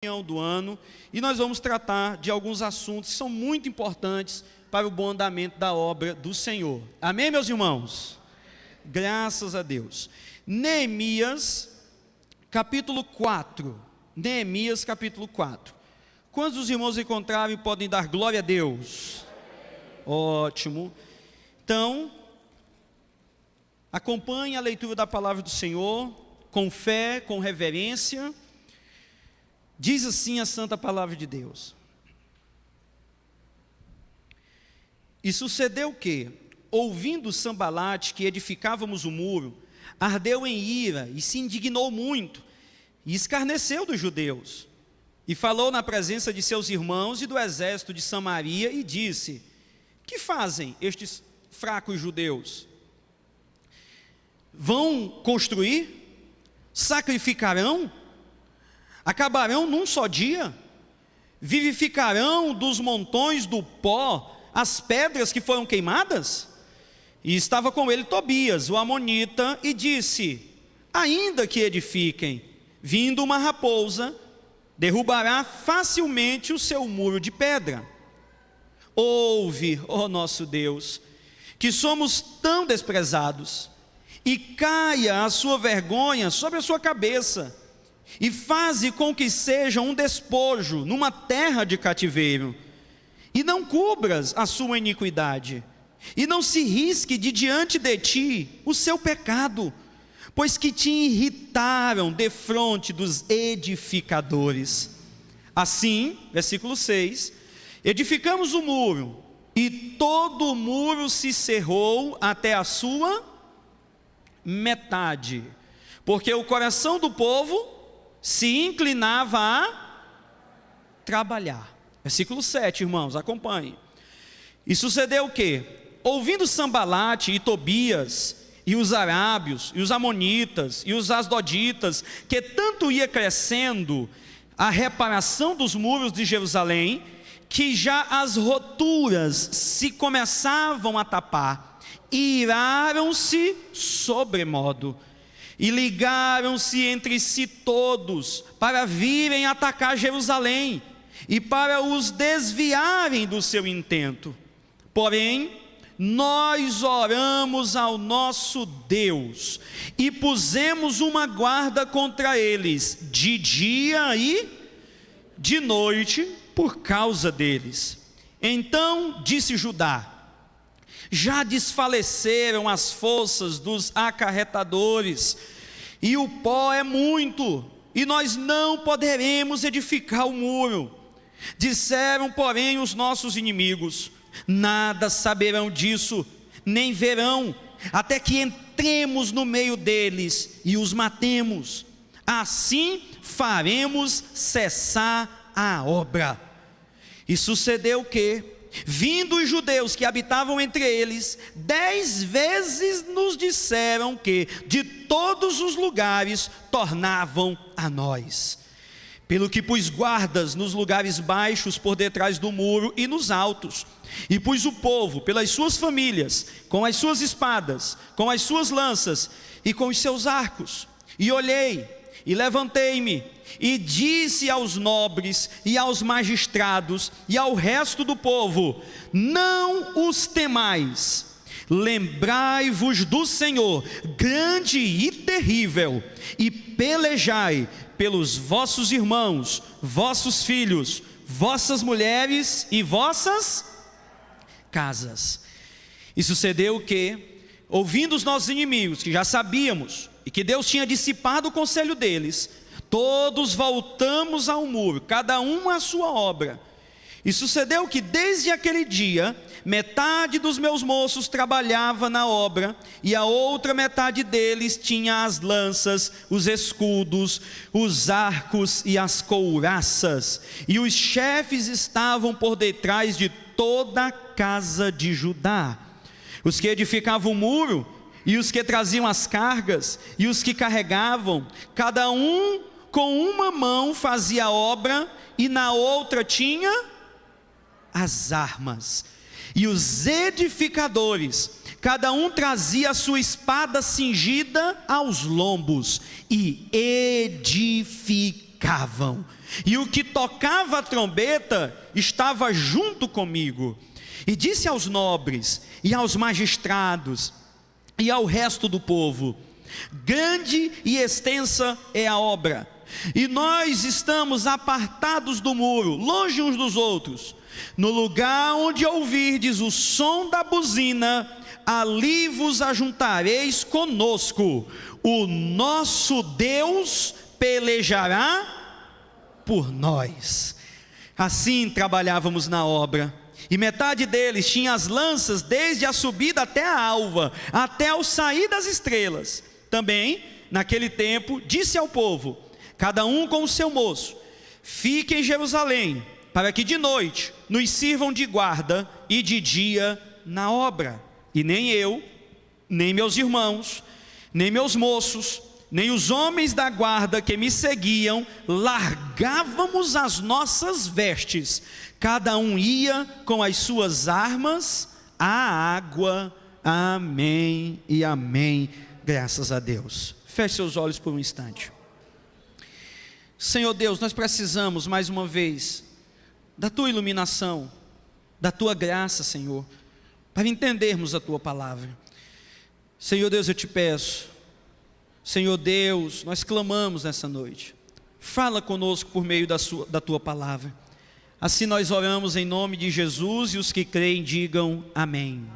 Do ano, e nós vamos tratar de alguns assuntos que são muito importantes para o bom andamento da obra do Senhor. Amém, meus irmãos? Graças a Deus. Neemias, capítulo 4. Neemias, capítulo 4. Quantos dos irmãos encontraram e podem dar glória a Deus? Ótimo. Então, acompanhe a leitura da palavra do Senhor, com fé, com reverência. Diz assim a santa palavra de Deus. E sucedeu que, ouvindo Sambalate que edificávamos o muro, ardeu em ira e se indignou muito, e escarneceu dos judeus, e falou na presença de seus irmãos e do exército de Samaria, e disse: que fazem estes fracos judeus? Vão construir? Sacrificarão? Acabarão num só dia? Vivificarão dos montões do pó as pedras que foram queimadas? E estava com ele Tobias, o amonita, e disse: ainda que edifiquem, vindo uma raposa, derrubará facilmente o seu muro de pedra. Ouve, ó nosso Deus, que somos tão desprezados, e caia a sua vergonha sobre a sua cabeça, e faze com que seja um despojo numa terra de cativeiro, e não cubras a sua iniquidade, e não se risque de diante de ti o seu pecado, pois que te irritaram defronte dos edificadores. Assim, versículo 6, edificamos o muro, e todo o muro se cerrou até a sua metade, porque o coração do povo se inclinava a trabalhar. Versículo 7, irmãos, acompanhe. E sucedeu o quê? Ouvindo Sambalate e Tobias, e os arábios, e os amonitas, e os asdoditas, que tanto ia crescendo a reparação dos muros de Jerusalém, que já as roturas se começavam a tapar, iraram-se sobremodo, e ligaram-se entre si todos, para virem atacar Jerusalém, e para os desviarem do seu intento. Porém, nós oramos ao nosso Deus, e pusemos uma guarda contra eles, de dia e de noite, por causa deles. Então disse Judá: já desfaleceram as forças dos acarretadores, e o pó é muito, e nós não poderemos edificar o muro. Disseram, porém, os nossos inimigos: nada saberão disso, nem verão, até que entremos no meio deles e os matemos. Assim faremos cessar a obra. E sucedeu que, vindo os judeus que habitavam entre eles, 10 vezes nos disseram que de todos os lugares tornavam a nós. Pelo que pus guardas nos lugares baixos por detrás do muro e nos altos, e pus o povo pelas suas famílias, com as suas espadas, com as suas lanças e com os seus arcos. E olhei, e levantei-me, e disse aos nobres, e aos magistrados, e ao resto do povo: não os temais, lembrai-vos do Senhor, grande e terrível, e pelejai pelos vossos irmãos, vossos filhos, vossas mulheres e vossas casas. E sucedeu que, ouvindo os nossos inimigos, que já sabíamos, e que Deus tinha dissipado o conselho deles, todos voltamos ao muro, cada um à sua obra. E sucedeu que desde aquele dia, metade dos meus moços trabalhava na obra, e a outra metade deles tinha as lanças, os escudos, os arcos e as couraças, e os chefes estavam por detrás de toda a casa de Judá. Os que edificavam o muro, e os que traziam as cargas, e os que carregavam, cada um com uma mão fazia a obra, e na outra tinha as armas. E os edificadores, cada um trazia a sua espada cingida aos lombos, e edificavam ficavam, e o que tocava a trombeta estava junto comigo. E disse aos nobres, e aos magistrados, e ao resto do povo: grande e extensa é a obra, e nós estamos apartados do muro, longe uns dos outros. No lugar onde ouvirdes o som da buzina, ali vos ajuntareis conosco. O nosso Deus pelejará por nós. Assim trabalhávamos na obra, e metade deles tinha as lanças desde a subida até a alva, até ao sair das estrelas. Também, naquele tempo, disse ao povo, cada um com o seu moço: fique em Jerusalém, para que de noite nos sirvam de guarda e de dia na obra. E nem eu, nem meus irmãos, nem meus moços, nem os homens da guarda que me seguiam, largávamos as nossas vestes. Cada um ia com as suas armas à água. Amém e amém. Graças a Deus. Feche seus olhos por um instante. Senhor Deus, nós precisamos mais uma vez da Tua iluminação, da Tua graça, Senhor, para entendermos a Tua palavra. Senhor Deus, eu te peço, Senhor Deus, nós clamamos nessa noite, fala conosco por meio da Tua palavra. Assim nós oramos em nome de Jesus, e os que creem digam amém.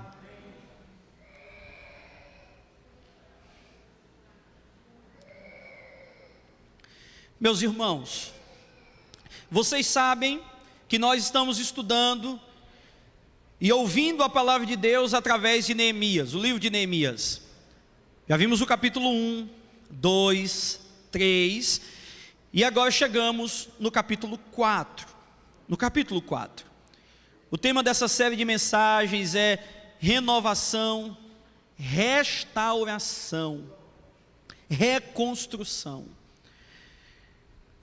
Meus irmãos, vocês sabem que nós estamos estudando e ouvindo a palavra de Deus através de Neemias, o livro de Neemias. Já vimos o capítulo 1, 2, 3, e agora chegamos no capítulo 4. No capítulo 4, o tema dessa série de mensagens é renovação, restauração, reconstrução.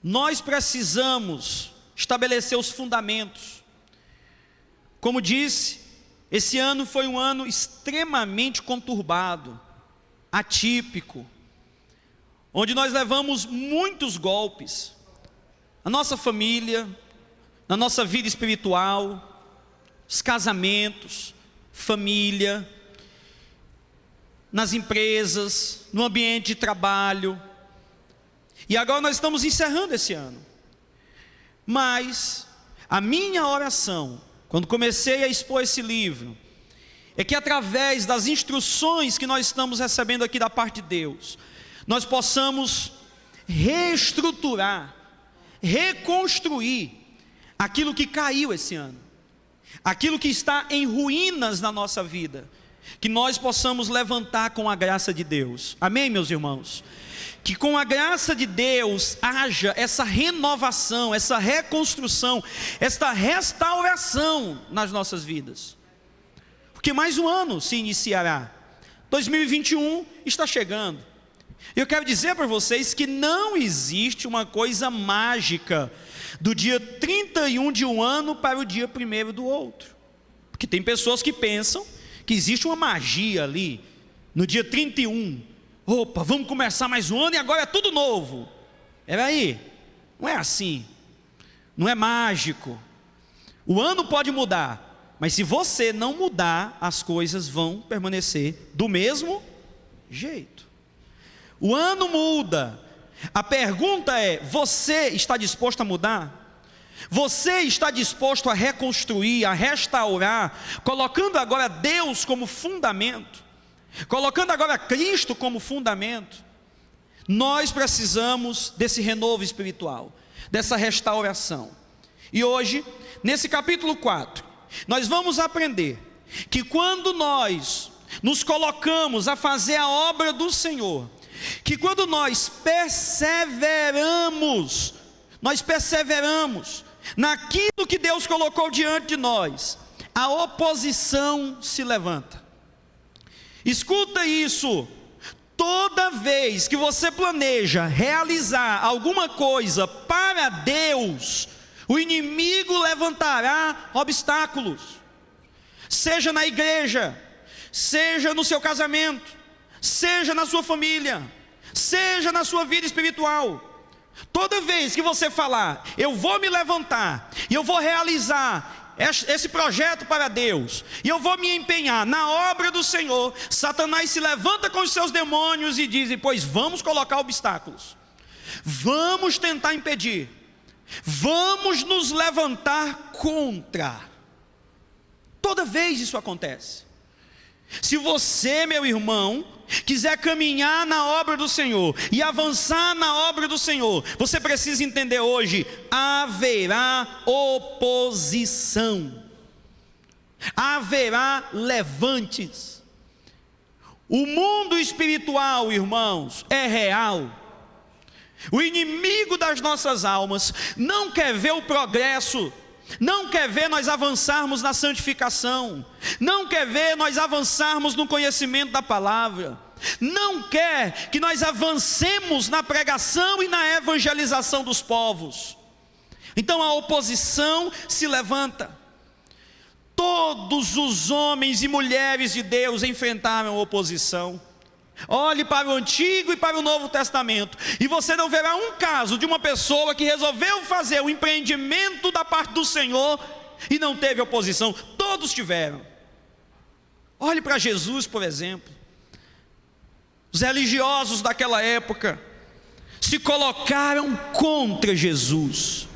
Nós precisamos estabelecer os fundamentos. Como disse, esse ano foi um ano extremamente conturbado, atípico, onde nós levamos muitos golpes, a nossa família, na nossa vida espiritual, os casamentos, família, nas empresas, no ambiente de trabalho. E agora nós estamos encerrando esse ano. Mas a minha oração, quando comecei a expor esse livro, é que através das instruções que nós estamos recebendo aqui da parte de Deus, nós possamos reestruturar, reconstruir aquilo que caiu esse ano, aquilo que está em ruínas na nossa vida, que nós possamos levantar com a graça de Deus. Amém, meus irmãos? Que com a graça de Deus haja essa renovação, essa reconstrução, esta restauração nas nossas vidas. Porque mais um ano se iniciará. 2021 está chegando. Eu quero dizer para vocês que não existe uma coisa mágica do dia 31 de um ano para o dia 1º do outro. Porque tem pessoas que pensam que existe uma magia ali, no dia 31. Opa, vamos começar mais um ano e agora é tudo novo. Peraí, não é assim. Não é mágico. O ano pode mudar, mas se você não mudar, as coisas vão permanecer do mesmo jeito. O ano muda. A pergunta é: você está disposto a mudar? Você está disposto a reconstruir, a restaurar, colocando agora Deus como fundamento, colocando agora Cristo como fundamento? Nós precisamos desse renovo espiritual, dessa restauração. E hoje, nesse capítulo 4, nós vamos aprender que quando nós nos colocamos a fazer a obra do Senhor, que quando nós perseveramos naquilo que Deus colocou diante de nós, a oposição se levanta. Escuta isso: toda vez que você planeja realizar alguma coisa para Deus, o inimigo levantará obstáculos, seja na igreja, seja no seu casamento, seja na sua família, seja na sua vida espiritual. Toda vez que você falar, eu vou me levantar e eu vou realizar esse projeto para Deus, e eu vou me empenhar na obra do Senhor, Satanás se levanta com os seus demônios e diz: pois vamos colocar obstáculos, vamos tentar impedir, vamos nos levantar contra. Toda vez isso acontece. Se você, meu irmão, quiser caminhar na obra do Senhor e avançar na obra do Senhor, você precisa entender hoje: haverá oposição, haverá levantes. O mundo espiritual, irmãos, é real. O inimigo das nossas almas não quer ver o progresso, não quer ver nós avançarmos na santificação, não quer ver nós avançarmos no conhecimento da palavra, não quer que nós avancemos na pregação e na evangelização dos povos. Então a oposição se levanta. Todos os homens e mulheres de Deus enfrentaram oposição. Olhe para o Antigo e para o Novo Testamento, e você não verá um caso de uma pessoa que resolveu fazer o empreendimento da parte do Senhor e não teve oposição. Todos tiveram. Olhe para Jesus, por exemplo. Os religiosos daquela época se colocaram contra Jesus.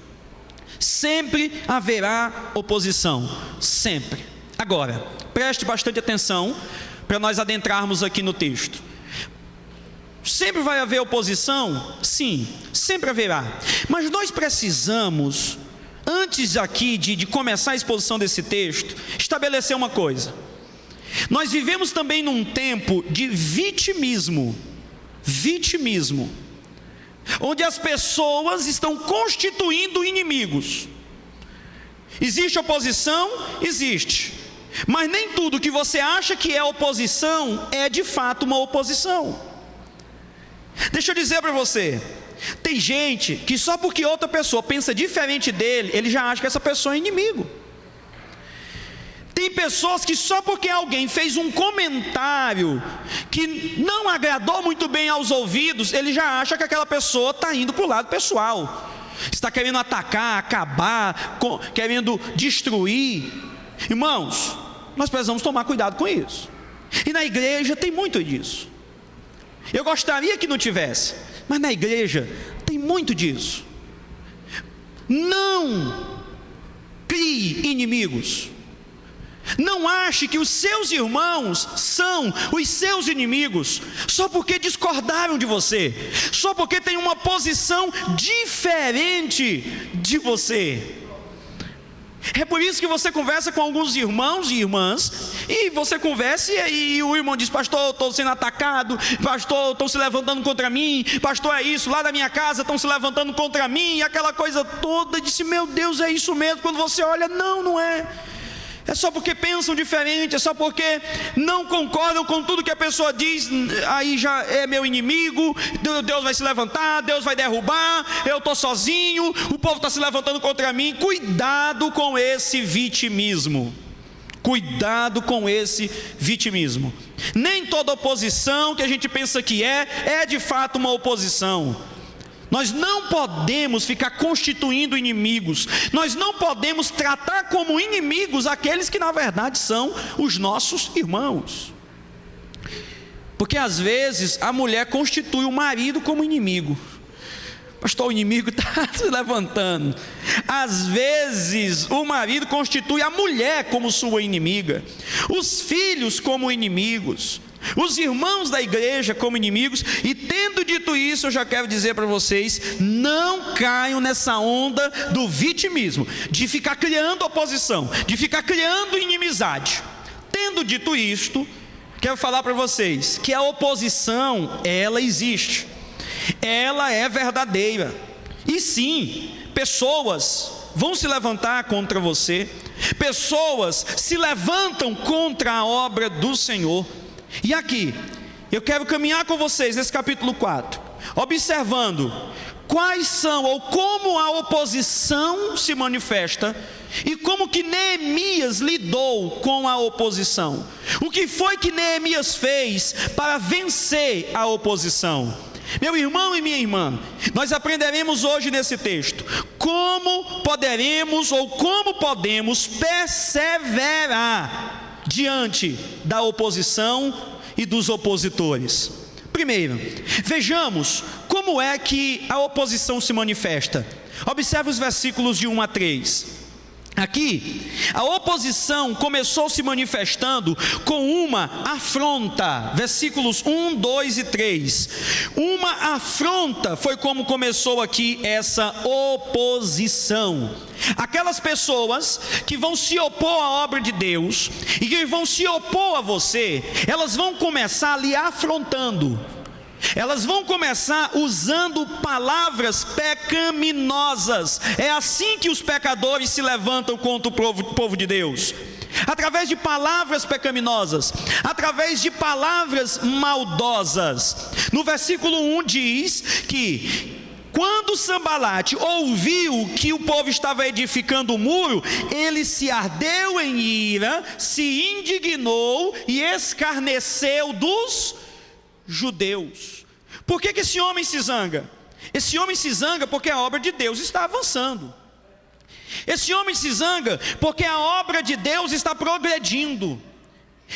Sempre haverá oposição, sempre. Agora, preste bastante atenção para nós adentrarmos aqui no texto. Sempre vai haver oposição? Sim, sempre haverá. Mas nós precisamos, antes aqui de começar a exposição desse texto, estabelecer uma coisa. Nós vivemos também num tempo de vitimismo, onde as pessoas estão constituindo inimigos. Existe oposição? Existe. Mas nem tudo que você acha que é oposição é de fato uma oposição. Deixa eu dizer para você, tem gente que só porque outra pessoa pensa diferente dele, ele já acha que essa pessoa é inimigo. Tem pessoas que só porque alguém fez um comentário que não agradou muito bem aos ouvidos, ele já acha que aquela pessoa está indo para o lado pessoal, está querendo atacar, acabar, querendo destruir. Irmãos, nós precisamos tomar cuidado com isso. E na igreja tem muito disso. Eu gostaria que não tivesse, mas na igreja tem muito disso. Não crie inimigos. Não ache que os seus irmãos são os seus inimigos só porque discordaram de você, só porque tem uma posição diferente de você. É por isso que você conversa com alguns irmãos e irmãs, e você conversa e o irmão diz: pastor, estou sendo atacado, pastor, estão se levantando contra mim, pastor, é isso, lá da minha casa estão se levantando contra mim, e aquela coisa toda. Disse: meu Deus, é isso mesmo. Quando você olha, não é. É só porque pensam diferente, é só porque não concordam com tudo que a pessoa diz, aí já é meu inimigo, Deus vai se levantar, Deus vai derrubar, eu estou sozinho, o povo está se levantando contra mim. Cuidado com esse vitimismo. Cuidado com esse vitimismo. Nem toda oposição que a gente pensa que é de fato uma oposição. Nós não podemos ficar constituindo inimigos. Nós não podemos tratar como inimigos aqueles que na verdade são os nossos irmãos. Porque às vezes a mulher constitui o marido como inimigo. Pastor, o inimigo está se levantando. Às vezes o marido constitui a mulher como sua inimiga, os filhos como inimigos, os irmãos da igreja como inimigos. E tendo dito isso, eu já quero dizer para vocês: não caiam nessa onda do vitimismo, de ficar criando oposição, de ficar criando inimizade. Tendo dito isto, quero falar para vocês que a oposição, ela existe, ela é verdadeira. E sim, pessoas vão se levantar contra você, pessoas se levantam contra a obra do Senhor. E aqui, eu quero caminhar com vocês nesse capítulo 4, observando quais são, ou como a oposição se manifesta, e como que Neemias lidou com a oposição. O que foi que Neemias fez para vencer a oposição? Meu irmão e minha irmã, nós aprenderemos hoje nesse texto como podemos perseverar diante da oposição e dos opositores. Primeiro, vejamos como é que a oposição se manifesta. Observe os versículos de 1 a 3. Aqui, a oposição começou se manifestando com uma afronta, versículos 1, 2 e 3. Uma afronta foi como começou aqui essa oposição. Aquelas pessoas que vão se opor à obra de Deus e que vão se opor a você, elas vão começar lhe afrontando. Elas vão começar usando palavras pecaminosas. É assim que os pecadores se levantam contra o povo de Deus, através de palavras pecaminosas, através de palavras maldosas. No versículo 1 diz que quando Sambalate ouviu que o povo estava edificando o muro, ele se ardeu em ira, se indignou e escarneceu dos judeus. Por que esse homem se zanga? Esse homem se zanga porque a obra de Deus está avançando. Esse homem se zanga porque a obra de Deus está progredindo.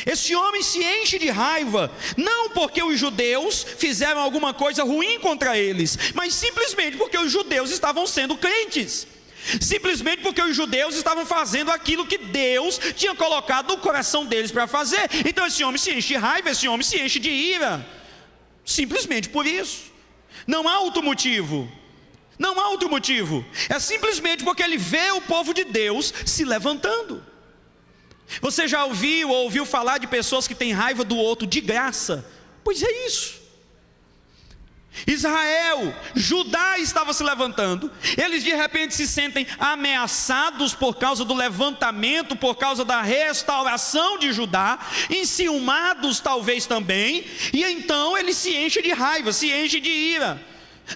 Esse homem se enche de raiva, não porque os judeus fizeram alguma coisa ruim contra eles, mas simplesmente porque os judeus estavam sendo crentes. Simplesmente porque os judeus estavam fazendo aquilo que Deus tinha colocado no coração deles para fazer. Então esse homem se enche de raiva, esse homem se enche de ira. Simplesmente por isso. Não há outro motivo. Não há outro motivo. É simplesmente porque ele vê o povo de Deus se levantando. Você já ouviu falar de pessoas que têm raiva do outro de graça? Pois é isso. Israel, Judá estava se levantando. Eles de repente se sentem ameaçados por causa do levantamento, por causa da restauração de Judá, enciumados talvez também, e então eles se enchem de raiva, se enchem de ira.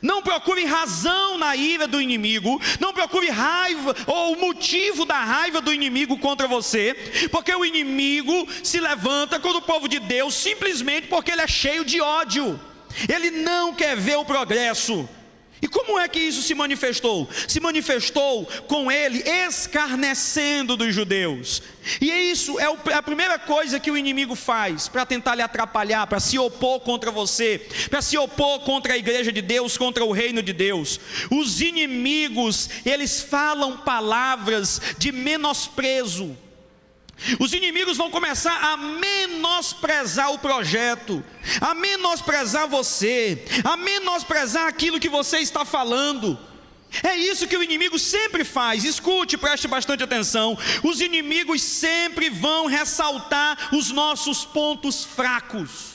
Não procure razão na ira do inimigo, não procure raiva ou o motivo da raiva do inimigo contra você, porque o inimigo se levanta contra o povo de Deus simplesmente porque ele é cheio de ódio. Ele não quer ver o progresso. E como é que isso se manifestou? Se manifestou com ele escarnecendo dos judeus. E isso é a primeira coisa que o inimigo faz para tentar lhe atrapalhar, para se opor contra você, para se opor contra a igreja de Deus, contra o reino de Deus. Os inimigos, eles falam palavras de menosprezo. Os inimigos vão começar a menosprezar o projeto, a menosprezar você, a menosprezar aquilo que você está falando. É isso que o inimigo sempre faz. Escute, preste bastante atenção. Os inimigos sempre vão ressaltar os nossos pontos fracos.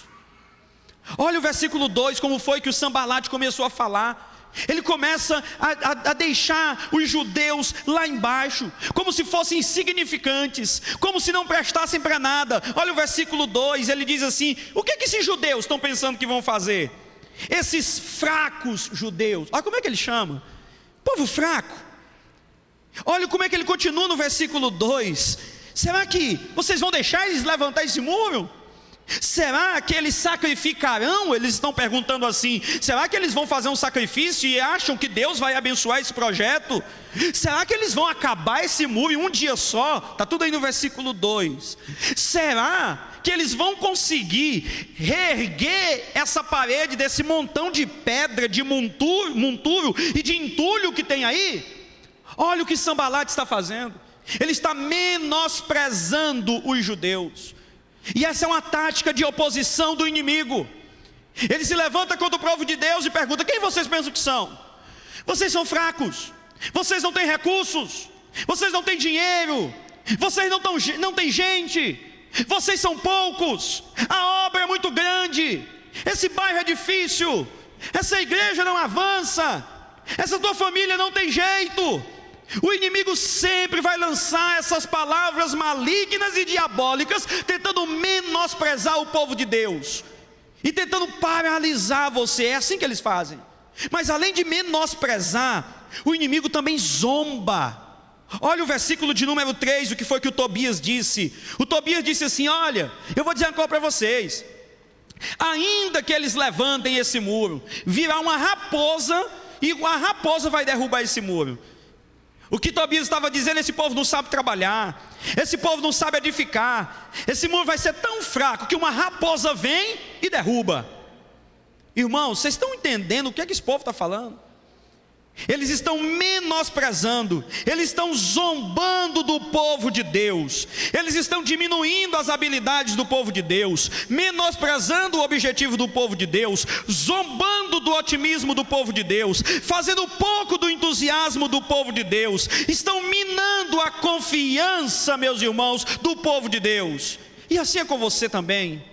Olha o versículo 2, como foi que o Sambalate começou a falar. Ele começa a deixar os judeus lá embaixo, como se fossem insignificantes, como se não prestassem para nada. Olha o versículo 2, ele diz assim: o que esses judeus estão pensando que vão fazer? Esses fracos judeus, olha como é que ele chama, povo fraco. Olha como é que ele continua no versículo 2: será que vocês vão deixar eles levantar esse muro? Será que eles sacrificarão? Eles estão perguntando assim: será que eles vão fazer um sacrifício e acham que Deus vai abençoar esse projeto? Será que eles vão acabar esse muro em um dia só? Está tudo aí no versículo 2. Será que eles vão conseguir reerguer essa parede desse montão de pedra, de monturo e de entulho que tem aí? Olha o que Sambalate está fazendo. Ele está menosprezando os judeus. E essa é uma tática de oposição do inimigo. Ele se levanta contra o povo de Deus e pergunta: quem vocês pensam que são? Vocês são fracos, vocês não têm recursos, vocês não têm dinheiro, vocês não têm gente, vocês são poucos, a obra é muito grande, esse bairro é difícil, essa igreja não avança, essa tua família não tem jeito. O inimigo sempre vai lançar essas palavras malignas e diabólicas, tentando menosprezar o povo de Deus e tentando paralisar você. É assim que eles fazem. Mas além de menosprezar, o inimigo também zomba. Olha o versículo de número 3, o que foi que o Tobias disse. O Tobias disse assim: olha, eu vou dizer uma coisa para vocês. Ainda que eles levantem esse muro, virá uma raposa, e a raposa vai derrubar esse muro. O que Tobias estava dizendo: esse povo não sabe trabalhar, esse povo não sabe edificar, esse muro vai ser tão fraco que uma raposa vem e derruba. Irmãos, vocês estão entendendo o que é que esse povo está falando? Eles estão menosprezando, eles estão zombando do povo de Deus, eles estão diminuindo as habilidades do povo de Deus, menosprezando o objetivo do povo de Deus, zombando do otimismo do povo de Deus, fazendo pouco do entusiasmo do povo de Deus, estão minando a confiança, meus irmãos, do povo de Deus. E assim é com você também.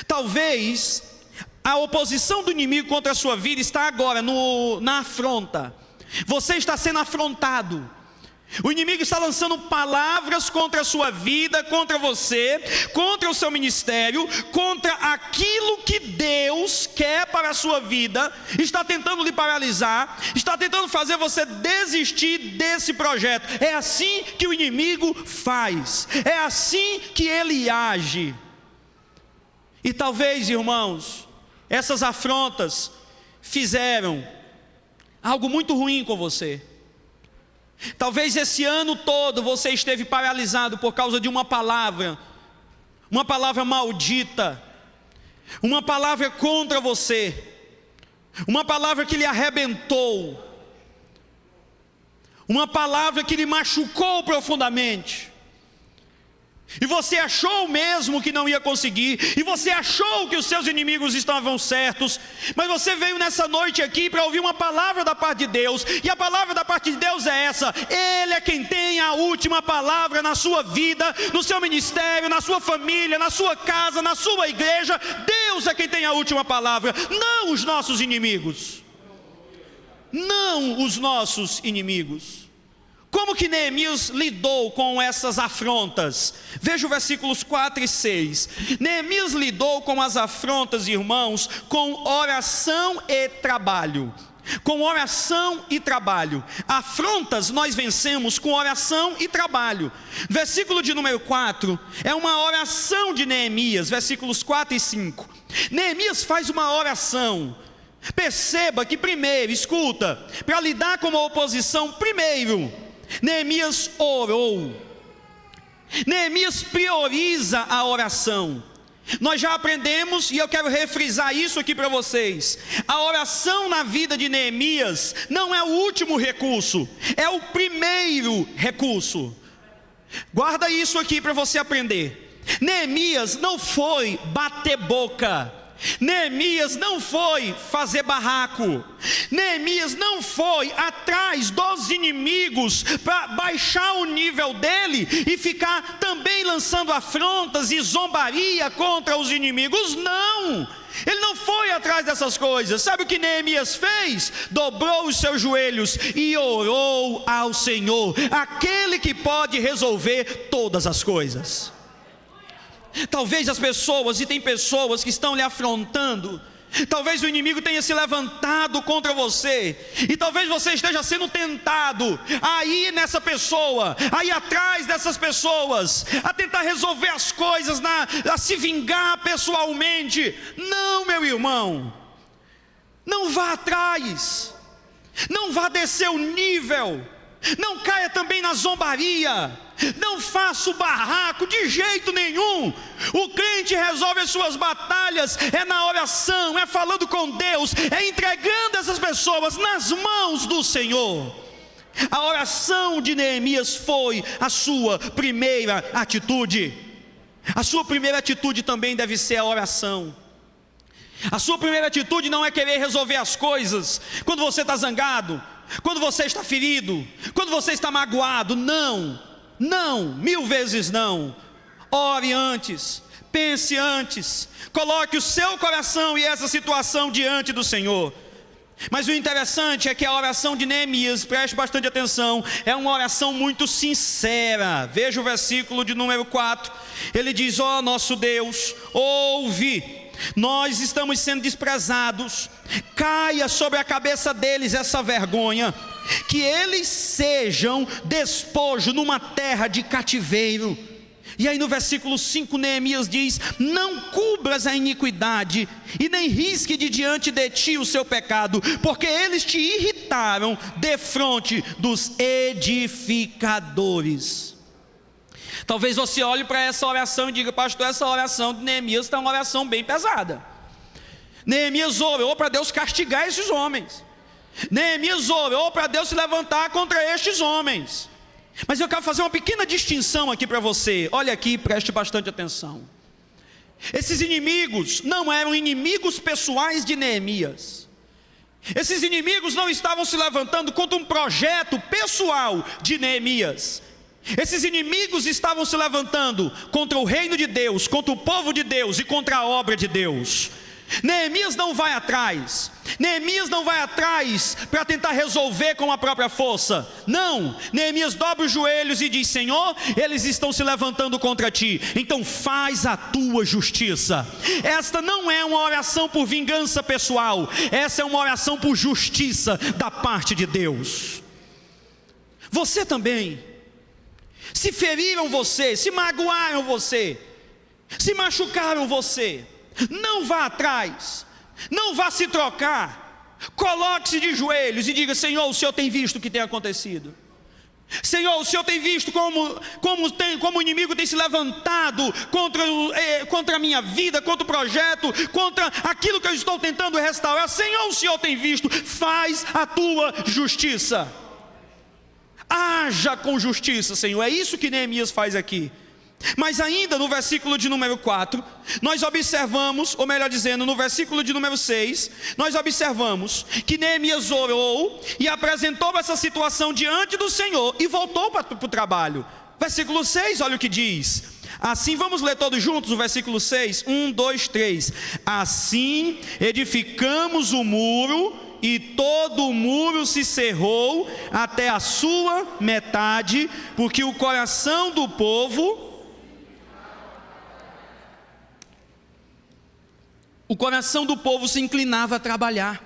Talvez a oposição do inimigo contra a sua vida está agora na afronta. Você está sendo afrontado. O inimigo está lançando palavras contra a sua vida, contra você, contra o seu ministério, contra aquilo que Deus quer para a sua vida. Está tentando lhe paralisar, está tentando fazer você desistir desse projeto. É assim que o inimigo faz, é assim que ele age. E talvez, irmãos, essas afrontas fizeram algo muito ruim com você. Talvez esse ano todo você esteve paralisado por causa de uma palavra maldita, uma palavra contra você, uma palavra que lhe arrebentou, uma palavra que lhe machucou profundamente. E você achou mesmo que não ia conseguir, e você achou que os seus inimigos estavam certos, mas você veio nessa noite aqui para ouvir uma palavra da parte de Deus, e a palavra da parte de Deus é essa: Ele é quem tem a última palavra na sua vida, no seu ministério, na sua família, na sua casa, na sua igreja. Deus é quem tem a última palavra, não os nossos inimigos. Não os nossos inimigos. Como que Neemias lidou com essas afrontas? Veja o versículos 4 e 6. Neemias lidou com as afrontas, irmãos, com oração e trabalho. Com oração e trabalho. Afrontas nós vencemos com oração e trabalho. Versículo de número 4 é uma oração de Neemias, versículos 4 e 5. Neemias faz uma oração. Perceba que primeiro, escuta, para lidar com a oposição, primeiro, Neemias orou. Neemias prioriza a oração. Nós já aprendemos, e eu quero refrisar isso aqui para vocês: a oração na vida de Neemias não é o último recurso, é o primeiro recurso. Guarda isso aqui para você aprender. Neemias não foi bater boca, Neemias não foi fazer barraco, Neemias não foi atrás dos inimigos para baixar o nível dele e ficar também lançando afrontas e zombaria contra os inimigos. Não, ele não foi atrás dessas coisas. Sabe o que Neemias fez? Dobrou os seus joelhos e orou ao Senhor, aquele que pode resolver todas as coisas. Talvez as pessoas, e tem pessoas que estão lhe afrontando, talvez o inimigo tenha se levantado contra você, e talvez você esteja sendo tentado a ir nessa pessoa, a ir atrás dessas pessoas, a tentar resolver as coisas, a se vingar pessoalmente. Não, meu irmão, não vá atrás, não vá descer o nível, não caia também na zombaria, não faça o barraco de jeito nenhum. O crente resolve as suas batalhas é na oração, é falando com Deus, é entregando essas pessoas nas mãos do Senhor. A oração de Neemias foi a sua primeira atitude. A sua primeira atitude também deve ser a oração. A sua primeira atitude não é querer resolver as coisas quando você está zangado, quando você está ferido, quando você está magoado. Não, 1000 vezes não. Ore antes, pense antes, coloque o seu coração e essa situação diante do Senhor. Mas o interessante é que a oração de Neemias, preste bastante atenção, é uma oração muito sincera. Veja o versículo de número 4. Ele diz: ó nosso Deus, ouve, nós estamos sendo desprezados, caia sobre a cabeça deles essa vergonha, que eles sejam despojo numa terra de cativeiro. E aí no versículo 5, Neemias diz: não cubras a iniquidade, e nem risque de diante de ti o seu pecado, porque eles te irritaram defronte dos edificadores. Talvez você olhe para essa oração e diga: pastor, essa oração de Neemias está uma oração bem pesada. Neemias orou para Deus castigar esses homens. Neemias orou para Deus se levantar contra estes homens. Mas eu quero fazer uma pequena distinção aqui para você. Olha aqui, preste bastante atenção. Esses inimigos não eram inimigos pessoais de Neemias. Esses inimigos não estavam se levantando contra um projeto pessoal de Neemias. Esses inimigos estavam se levantando contra o reino de Deus, contra o povo de Deus e contra a obra de Deus. Neemias não vai atrás. Neemias não vai atrás para tentar resolver com a própria força. Não, Neemias dobra os joelhos e diz: Senhor, eles estão se levantando contra ti, então faz a tua justiça. Esta não é uma oração por vingança pessoal, essa é uma oração por justiça da parte de Deus. Você também, se feriram você, se magoaram você, se machucaram você, não vá atrás, não vá se trocar, coloque-se de joelhos e diga: Senhor, o Senhor tem visto o que tem acontecido. Senhor, o Senhor tem visto como o inimigo tem se levantado contra a minha vida, contra o projeto, contra aquilo que eu estou tentando restaurar. Senhor, o Senhor tem visto, faz a tua justiça. Haja com justiça, Senhor. É isso que Neemias faz aqui. Mas ainda no versículo de número 4, nós observamos, ou melhor dizendo, no versículo de número 6, nós observamos que Neemias orou e apresentou essa situação diante do Senhor e voltou para o trabalho. Versículo 6, olha o que diz. Assim, vamos ler todos juntos o versículo 6, 1, 2, 3. Assim edificamos o muro, e todo o muro se cerrou até a sua metade, porque o coração do povo se inclinava a trabalhar.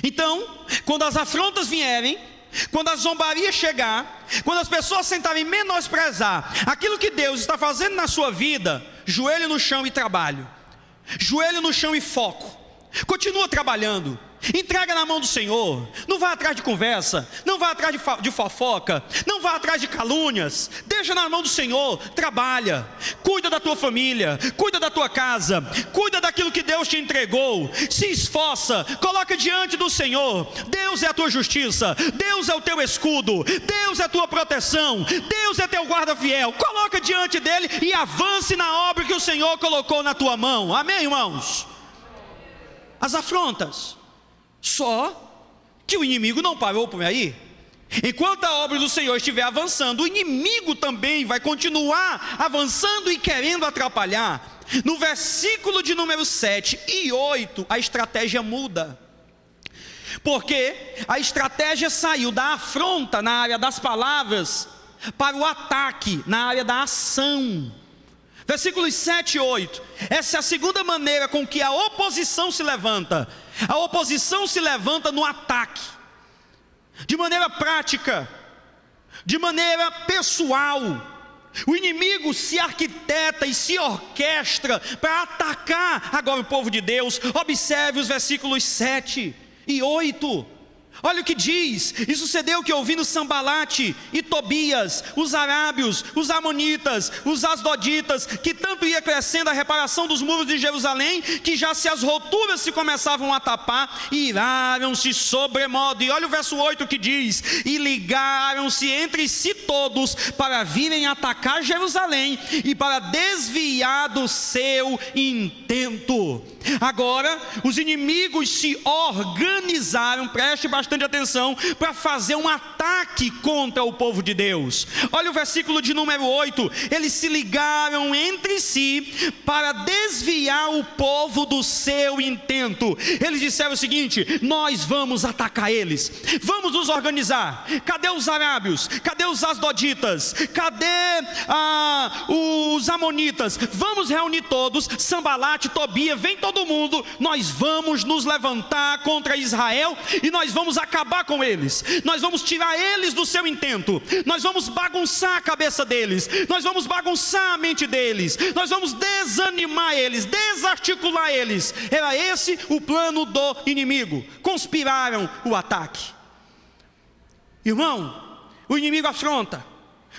Então, quando as afrontas vierem, quando a zombaria chegar, quando as pessoas tentarem menosprezar aquilo que Deus está fazendo na sua vida, joelho no chão e trabalho, joelho no chão e foco, continua trabalhando. Entrega na mão do Senhor. Não vá atrás de conversa, não vá atrás de fofoca, não vá atrás de calúnias. Deixa na mão do Senhor. Trabalha, cuida da tua família, cuida da tua casa, cuida daquilo que Deus te entregou. Se esforça, coloca diante do Senhor. Deus é a tua justiça, Deus é o teu escudo, Deus é a tua proteção, Deus é teu guarda fiel. Coloca diante dele e avance na obra que o Senhor colocou na tua mão. Amém, irmãos? As afrontas, só que o inimigo não parou por aí. Enquanto a obra do Senhor estiver avançando, o inimigo também vai continuar avançando e querendo atrapalhar. No versículo de número 7 e 8, a estratégia muda. Porque a estratégia saiu da afronta na área das palavras para o ataque na área da ação. Versículos 7 e 8, essa é a segunda maneira com que a oposição se levanta. A oposição se levanta no ataque, de maneira prática, de maneira pessoal. O inimigo se arquiteta e se orquestra para atacar agora o povo de Deus. Observe os versículos 7 e 8. Olha o que diz: e sucedeu que ouvindo Sambalate e Tobias, os arábios, os amonitas, os asdoditas, que tanto ia crescendo a reparação dos muros de Jerusalém, que já se as roturas se começavam a tapar, iraram-se sobremodo. E olha o verso 8 que diz: e ligaram-se entre si todos para virem atacar Jerusalém e para desviar do seu intento. Agora os inimigos se organizaram, preste bastante atenção, para fazer um ataque contra o povo de Deus. Olha o versículo de número 8, eles se ligaram entre si para desviar o povo do seu intento. Eles disseram o seguinte: nós vamos atacar eles, vamos nos organizar. Cadê os arábios? Cadê os asdoditas? Cadê os amonitas? Vamos reunir todos, Sambalate, Tobia, vem todo mundo, nós vamos nos levantar contra Israel e nós vamos vamos acabar com eles, nós vamos tirar eles do seu intento, nós vamos bagunçar a cabeça deles, nós vamos bagunçar a mente deles, nós vamos desanimar eles, desarticular eles. Era esse o plano do inimigo. Conspiraram o ataque. Irmão, o inimigo afronta,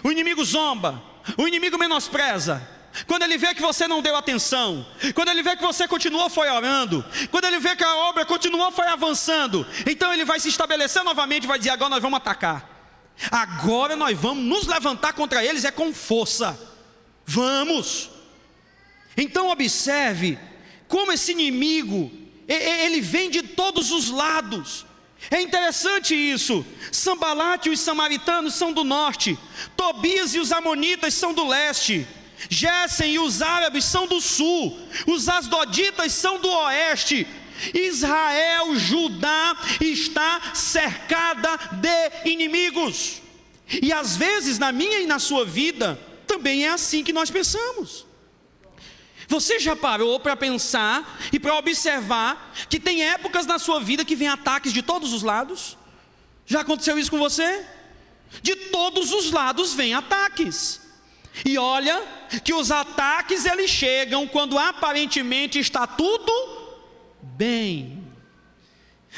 o inimigo zomba, o inimigo menospreza. Quando ele vê que você não deu atenção, quando ele vê que você continuou orando, quando ele vê que a obra continuou avançando, então ele vai se estabelecer novamente e vai dizer: agora nós vamos atacar, agora nós vamos nos levantar contra eles, é com força, vamos. Então observe como esse inimigo, ele vem de todos os lados. É interessante isso. Sambalate e os samaritanos são do norte, Tobias e os amonitas são do leste, Gessem e os árabes são do sul, os asdoditas são do oeste. Israel, Judá está cercada de inimigos. E às vezes na minha e na sua vida também é assim que nós pensamos. Você já parou para pensar e para observar que tem épocas na sua vida que vem ataques de todos os lados? Já aconteceu isso com você? De todos os lados vem ataques. E olha que os ataques eles chegam quando aparentemente está tudo bem.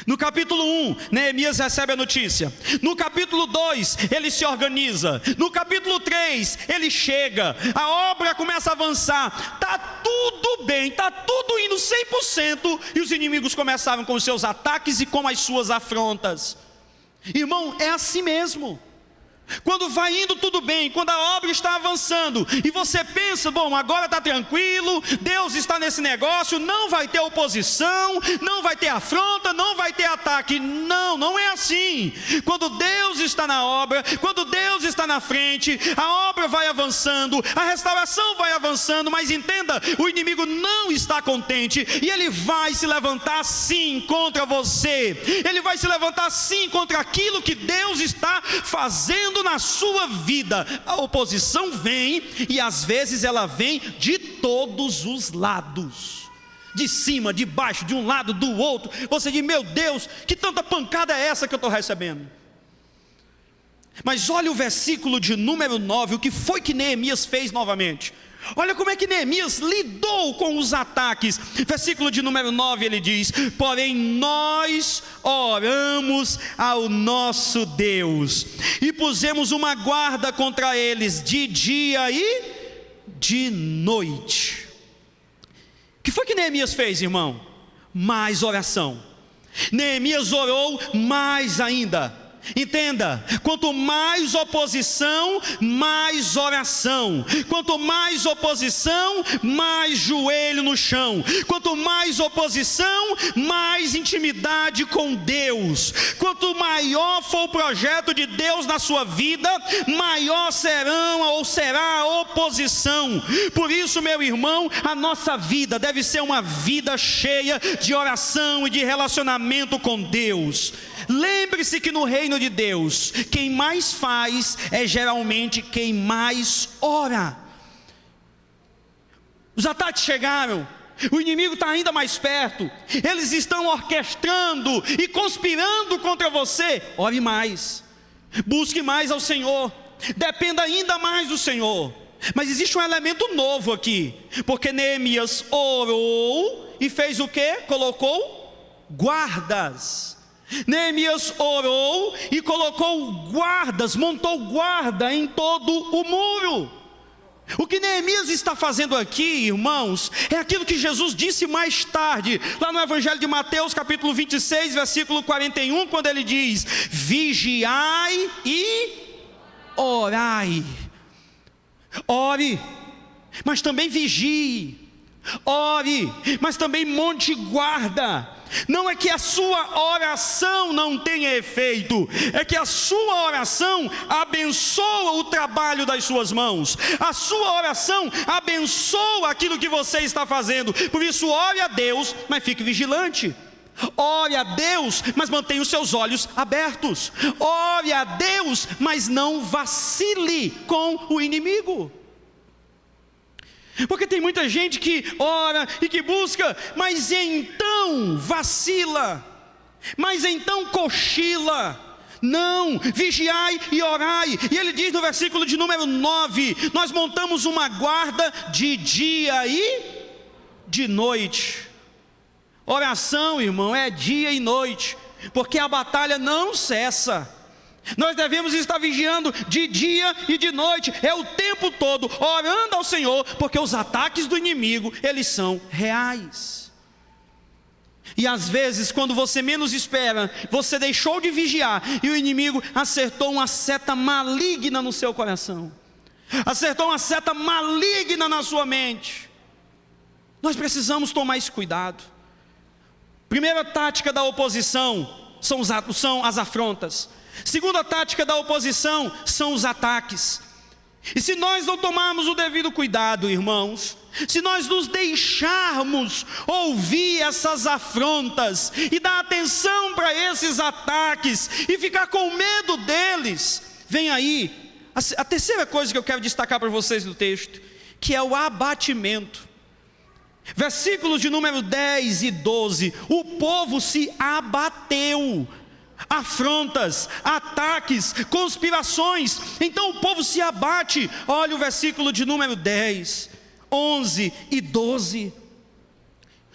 No capítulo 1, Neemias recebe a notícia. No capítulo 2, ele se organiza. No capítulo 3, ele chega. A obra começa a avançar. Está tudo bem, está tudo indo 100%. E os inimigos começaram com os seus ataques e com as suas afrontas. Irmão, é assim mesmo. Quando vai indo tudo bem, quando a obra está avançando, e você pensa: bom, agora está tranquilo, Deus está nesse negócio, não vai ter oposição, não vai ter afronta, não vai ter ataque. Não, não é assim. Quando Deus está na obra, quando Deus está na frente, a obra vai avançando, a restauração vai avançando. Mas entenda, o inimigo não está contente, e ele vai se levantar sim contra você, ele vai se levantar sim contra aquilo que Deus está fazendo na sua vida. A oposição vem, e às vezes ela vem de todos os lados, de cima, de baixo, de um lado, do outro. Você diz: meu Deus, que tanta pancada é essa que eu estou recebendo? Mas olha o versículo de número 9, o que foi que Neemias fez novamente. Olha como é que Neemias lidou com os ataques. Versículo de número 9, ele diz: porém nós oramos ao nosso Deus e pusemos uma guarda contra eles de dia e de noite. O que foi que Neemias fez, irmão? Mais oração. Neemias orou mais ainda. Entenda, quanto mais oposição, mais oração. Quanto mais oposição, mais joelho no chão. Quanto mais oposição, mais intimidade com Deus. Quanto maior for o projeto de Deus na sua vida, maior será a oposição. Por isso, meu irmão, a nossa vida deve ser uma vida cheia de oração e de relacionamento com Deus. Lembre-se que no reino de Deus, quem mais faz é geralmente quem mais ora. Os ataques chegaram, o inimigo está ainda mais perto, eles estão orquestrando e conspirando contra você. Ore mais, busque mais ao Senhor, dependa ainda mais do Senhor. Mas existe um elemento novo aqui, porque Neemias orou e fez o quê? Colocou guardas. Neemias orou e colocou guardas, montou guarda em todo o muro. O que Neemias está fazendo aqui, irmãos, é aquilo que Jesus disse mais tarde, lá no Evangelho de Mateus, capítulo 26, versículo 41, quando ele diz: vigiai e orai. Ore, mas também vigie. Ore, mas também monte guarda. Não é que a sua oração não tenha efeito, é que a sua oração abençoa o trabalho das suas mãos, a sua oração abençoa aquilo que você está fazendo. Por isso, ore a Deus, mas fique vigilante. Ore a Deus, mas mantenha os seus olhos abertos. Ore a Deus, mas não vacile com o inimigo. Porque tem muita gente que ora e que busca, mas então vacila. mas então cochila. Não, vigiai e orai. E ele diz no versículo de número 9: nós montamos uma guarda de dia e de noite. Oração, irmão, é dia e noite, porque a batalha não cessa. Nós devemos estar vigiando de dia e de noite, é o tempo todo, orando ao Senhor, porque os ataques do inimigo, eles são reais. E às vezes, quando você menos espera, você deixou de vigiar e o inimigo acertou uma seta maligna no seu coração, acertou uma seta maligna na sua mente. Nós precisamos tomar esse cuidado. Primeira tática da oposição são as afrontas. Segunda tática da oposição são os ataques. E se nós não tomarmos o devido cuidado, irmãos, se nós nos deixarmos ouvir essas afrontas e dar atenção para esses ataques e ficar com medo deles, vem aí a terceira coisa que eu quero destacar para vocês no texto, que é o abatimento. Versículos de número 10 e 12, o povo se abateu. Afrontas, ataques, conspirações, então o povo se abate. Olha o versículo de número 10, 11 e 12.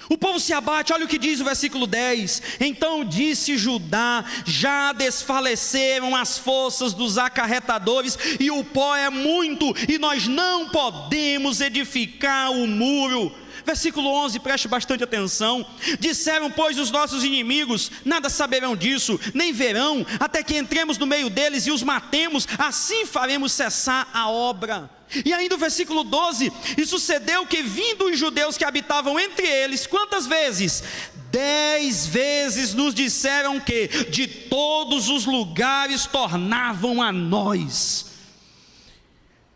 O povo se abate, olha o que diz o versículo 10: então disse Judá: já desfaleceram as forças dos acarretadores, e o pó é muito, e nós não podemos edificar o muro. Versículo 11, preste bastante atenção. Disseram, pois, os nossos inimigos: nada saberão disso, nem verão, até que entremos no meio deles e os matemos, assim faremos cessar a obra. E ainda o versículo 12: e sucedeu que, vindo os judeus que habitavam entre eles, quantas vezes? 10 vezes nos disseram que de todos os lugares tornavam a nós.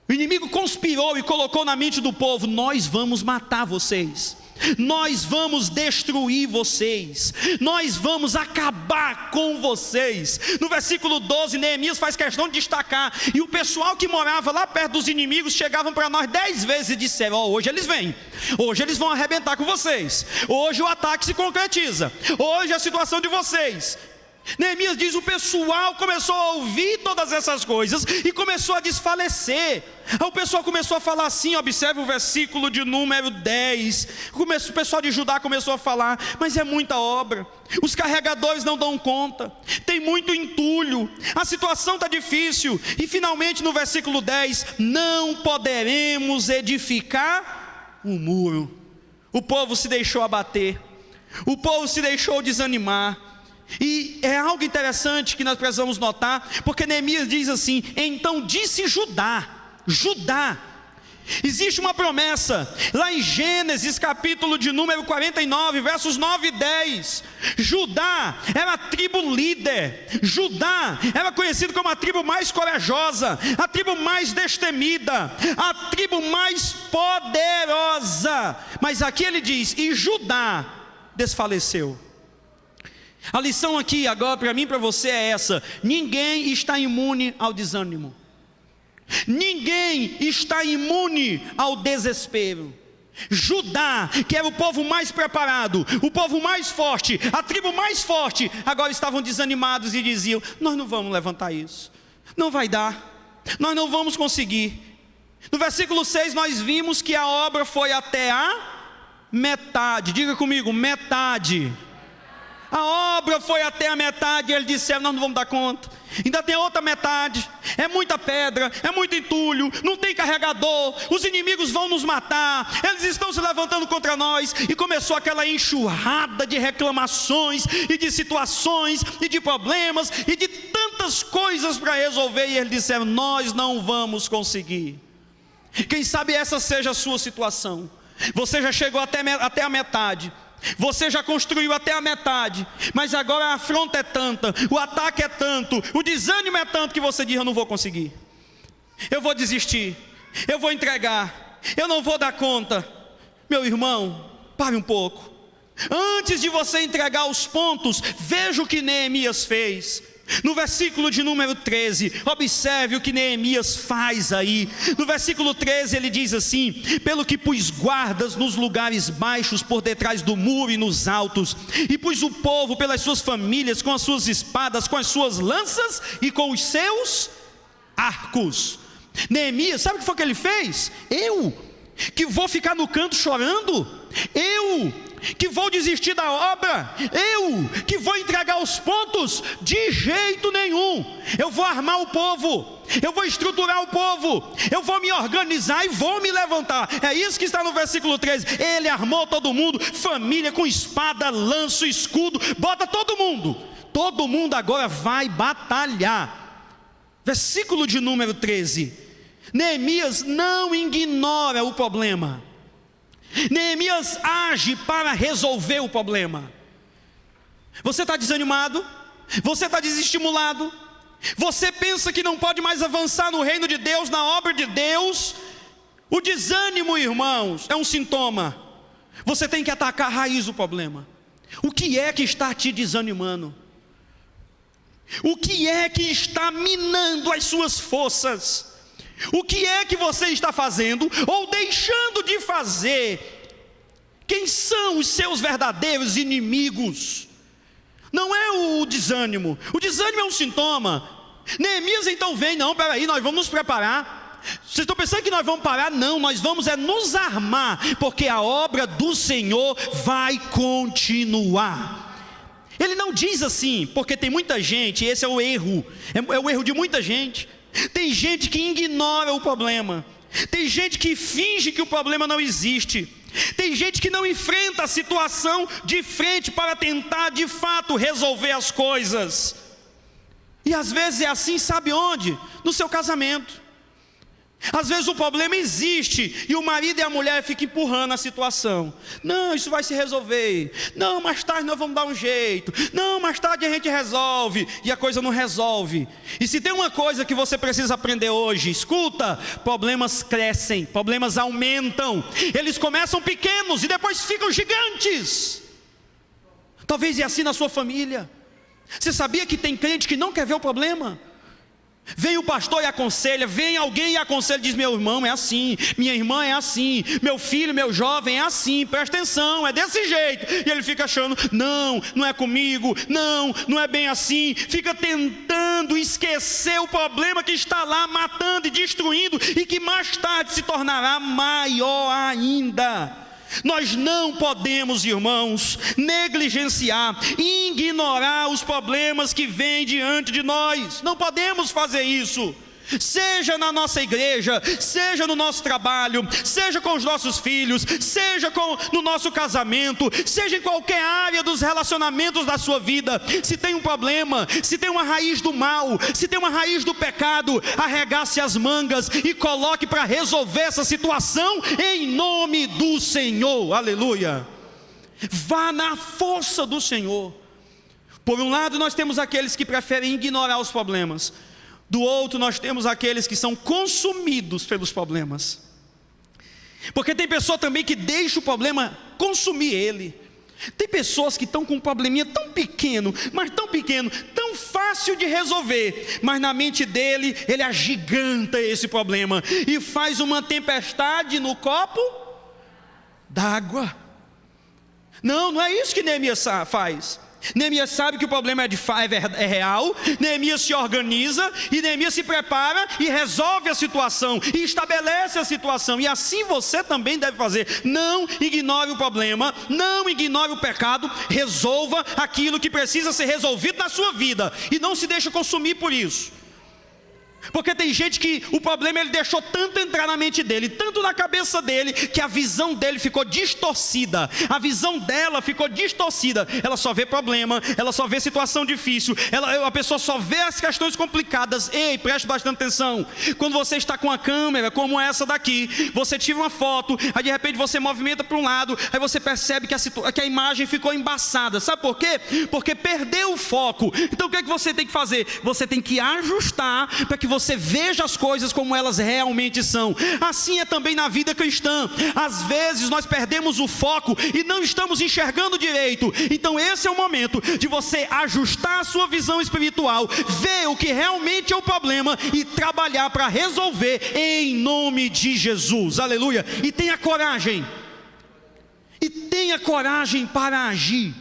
O inimigo conspirou e colocou na mente do povo: nós vamos matar vocês, nós vamos destruir vocês, nós vamos acabar com vocês. No versículo 12, Neemias faz questão de destacar: e o pessoal que morava lá perto dos inimigos chegavam para nós 10 vezes e disseram: hoje eles vêm, hoje eles vão arrebentar com vocês, hoje o ataque se concretiza, hoje a situação de vocês. Neemias diz: o pessoal começou a ouvir todas essas coisas e começou a desfalecer. O pessoal começou a falar assim, observe o versículo de número 10. O pessoal de Judá começou a falar: mas é muita obra, os carregadores não dão conta, tem muito entulho, a situação está difícil. E finalmente no versículo 10: não poderemos edificar um muro. O povo se deixou abater, o povo se deixou desanimar. E é algo interessante que nós precisamos notar, porque Neemias diz assim: então disse Judá. Existe uma promessa lá em Gênesis capítulo de número 49, versos 9 e 10. Judá era a tribo líder, Judá era conhecido como a tribo mais corajosa, a tribo mais destemida, a tribo mais poderosa. Mas aqui ele diz: e Judá desfaleceu. A lição aqui agora para mim e para você é essa: ninguém está imune ao desânimo, ninguém está imune ao desespero. Judá, que era o povo mais preparado, o povo mais forte, a tribo mais forte, agora estavam desanimados e diziam: nós não vamos levantar isso, não vai dar, nós não vamos conseguir. No versículo 6 nós vimos que a obra foi até a metade. Diga comigo: metade. A obra foi até a metade e eles disseram: nós não vamos dar conta, ainda tem outra metade, é muita pedra, é muito entulho, não tem carregador, os inimigos vão nos matar, eles estão se levantando contra nós. E começou aquela enxurrada de reclamações e de situações e de problemas e de tantas coisas para resolver, e eles disseram: nós não vamos conseguir. Quem sabe essa seja a sua situação. Você já chegou até a metade, você já construiu até a metade, mas agora a afronta é tanta, o ataque é tanto, o desânimo é tanto, que você diz: eu não vou conseguir, eu vou desistir, eu vou entregar, eu não vou dar conta. Meu irmão, pare um pouco. Antes de você entregar os pontos, veja o que Neemias fez. No versículo de número 13, observe o que Neemias faz aí. No versículo 13 ele diz assim: pelo que pus guardas nos lugares baixos, por detrás do muro e nos altos, e pus o povo pelas suas famílias, com as suas espadas, com as suas lanças e com os seus arcos. Neemias, sabe o que foi que ele fez? Eu, que vou ficar no canto chorando? Eu, que vou desistir da obra? Eu, que vou entregar os pontos? De jeito nenhum. Eu vou armar o povo, eu vou estruturar o povo, eu vou me organizar e vou me levantar. É isso que está no versículo 13. Ele armou todo mundo, família com espada, lanço, escudo, bota todo mundo agora vai batalhar. Versículo de número 13. Neemias não ignora o problema. Neemias age para resolver o problema. Você está desanimado? Você está desestimulado? Você pensa que não pode mais avançar no reino de Deus, na obra de Deus? O desânimo, irmãos, é um sintoma. Você tem que atacar a raiz do problema. O que é que está te desanimando? O que é que está minando as suas forças? O que é que você está fazendo ou deixando de fazer? Quem são os seus verdadeiros inimigos? Não é o desânimo é um sintoma. Neemias então vem: não, peraí, nós vamos nos preparar. Vocês estão pensando que nós vamos parar? Não, nós vamos nos armar, porque a obra do Senhor vai continuar. Ele não diz assim, porque tem muita gente, esse é o erro, é o erro de muita gente. Tem gente que ignora o problema, tem gente que finge que o problema não existe, tem gente que não enfrenta a situação de frente para tentar de fato resolver as coisas. E às vezes é assim, sabe onde? No seu casamento. Às vezes o problema existe e o marido e a mulher ficam empurrando a situação. Não, isso vai se resolver. Não, mais tarde nós vamos dar um jeito. Não, mais tarde a gente resolve. E a coisa não resolve. E se tem uma coisa que você precisa aprender hoje, escuta: problemas crescem, problemas aumentam. Eles começam pequenos e depois ficam gigantes. Talvez é assim na sua família. Você sabia que tem crente que não quer ver o problema? Vem o pastor e aconselha, vem alguém e aconselha, diz: meu irmão é assim, minha irmã é assim, meu filho, meu jovem é assim, presta atenção, é desse jeito. E ele fica achando: não é comigo, não é bem assim. Fica tentando esquecer o problema que está lá matando e destruindo, e que mais tarde se tornará maior ainda. Nós não podemos, irmãos, negligenciar, ignorar os problemas que vêm diante de nós. Não podemos fazer isso. Seja na nossa igreja, seja no nosso trabalho, seja com os nossos filhos, seja no nosso casamento, seja em qualquer área dos relacionamentos da sua vida. Se tem um problema, se tem uma raiz do mal, se tem uma raiz do pecado, arregace as mangas e coloque para resolver essa situação em nome do Senhor. Aleluia. Vá na força do Senhor. Por um lado nós temos aqueles que preferem ignorar os problemas. Do outro nós temos aqueles que são consumidos pelos problemas. Porque tem pessoa também que deixa o problema consumir ele. Tem pessoas que estão com um probleminha tão pequeno, mas tão pequeno, tão fácil de resolver, mas na mente dele, ele agiganta esse problema e faz uma tempestade no copo d'água. Não é isso que Neemias faz. Neemias sabe que o problema é real. Neemias se organiza e Neemias se prepara e resolve a situação e estabelece a situação. E assim você também deve fazer. Não ignore o problema, não ignore o pecado. Resolva aquilo que precisa ser resolvido na sua vida e não se deixe consumir por isso. Porque tem gente que o problema ele deixou tanto entrar na mente dele, tanto na cabeça dele, que a visão dele ficou distorcida. A visão dela ficou distorcida. Ela só vê problema, ela só vê situação difícil, a pessoa só vê as questões complicadas. Ei, preste bastante atenção. Quando você está com a câmera como essa daqui, você tira uma foto, aí de repente você movimenta para um lado, aí você percebe que a imagem ficou embaçada. Sabe por quê? Porque perdeu o foco. Então o que é que você tem que fazer? Você tem que ajustar para que você veja as coisas como elas realmente são. Assim é também na vida cristã. Às vezes nós perdemos o foco e não estamos enxergando direito. Então esse é o momento de você ajustar a sua visão espiritual, ver o que realmente é o problema e trabalhar para resolver em nome de Jesus. Aleluia. E tenha coragem. E tenha coragem para agir.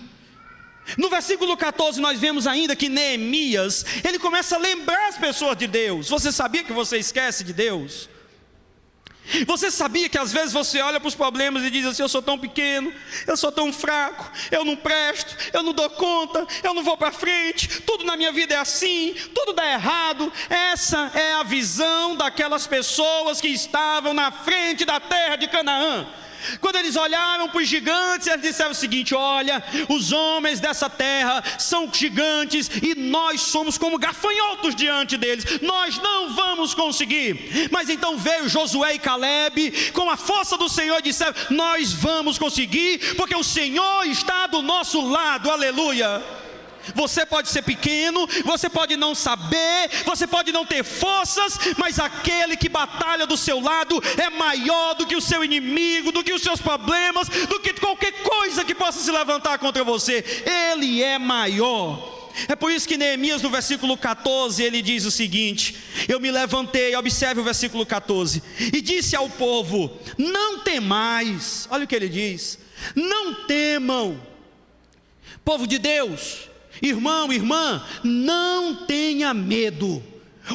No versículo 14 nós vemos ainda que Neemias, ele começa a lembrar as pessoas de Deus. Você sabia que você esquece de Deus? Você sabia que às vezes você olha para os problemas e diz assim: eu sou tão pequeno, eu sou tão fraco, eu não presto, eu não dou conta, eu não vou para frente, tudo na minha vida é assim, tudo dá errado. Essa é a visão daquelas pessoas que estavam na frente da terra de Canaã. Quando eles olharam para os gigantes, eles disseram o seguinte: olha, os homens dessa terra são gigantes e nós somos como gafanhotos diante deles, nós não vamos conseguir. Mas então veio Josué e Calebe com a força do Senhor e disseram: nós vamos conseguir, porque o Senhor está do nosso lado. Aleluia. Você pode ser pequeno, você pode não saber, você pode não ter forças, mas aquele que batalha do seu lado é maior do que o seu inimigo, do que os seus problemas, do que qualquer coisa que possa se levantar contra você. Ele é maior. É por isso que Neemias, no versículo 14, ele diz o seguinte: eu me levantei, observe o versículo 14, e disse ao povo: não temais. Olha o que ele diz: não temam. Povo de Deus, irmão, irmã, não tenha medo.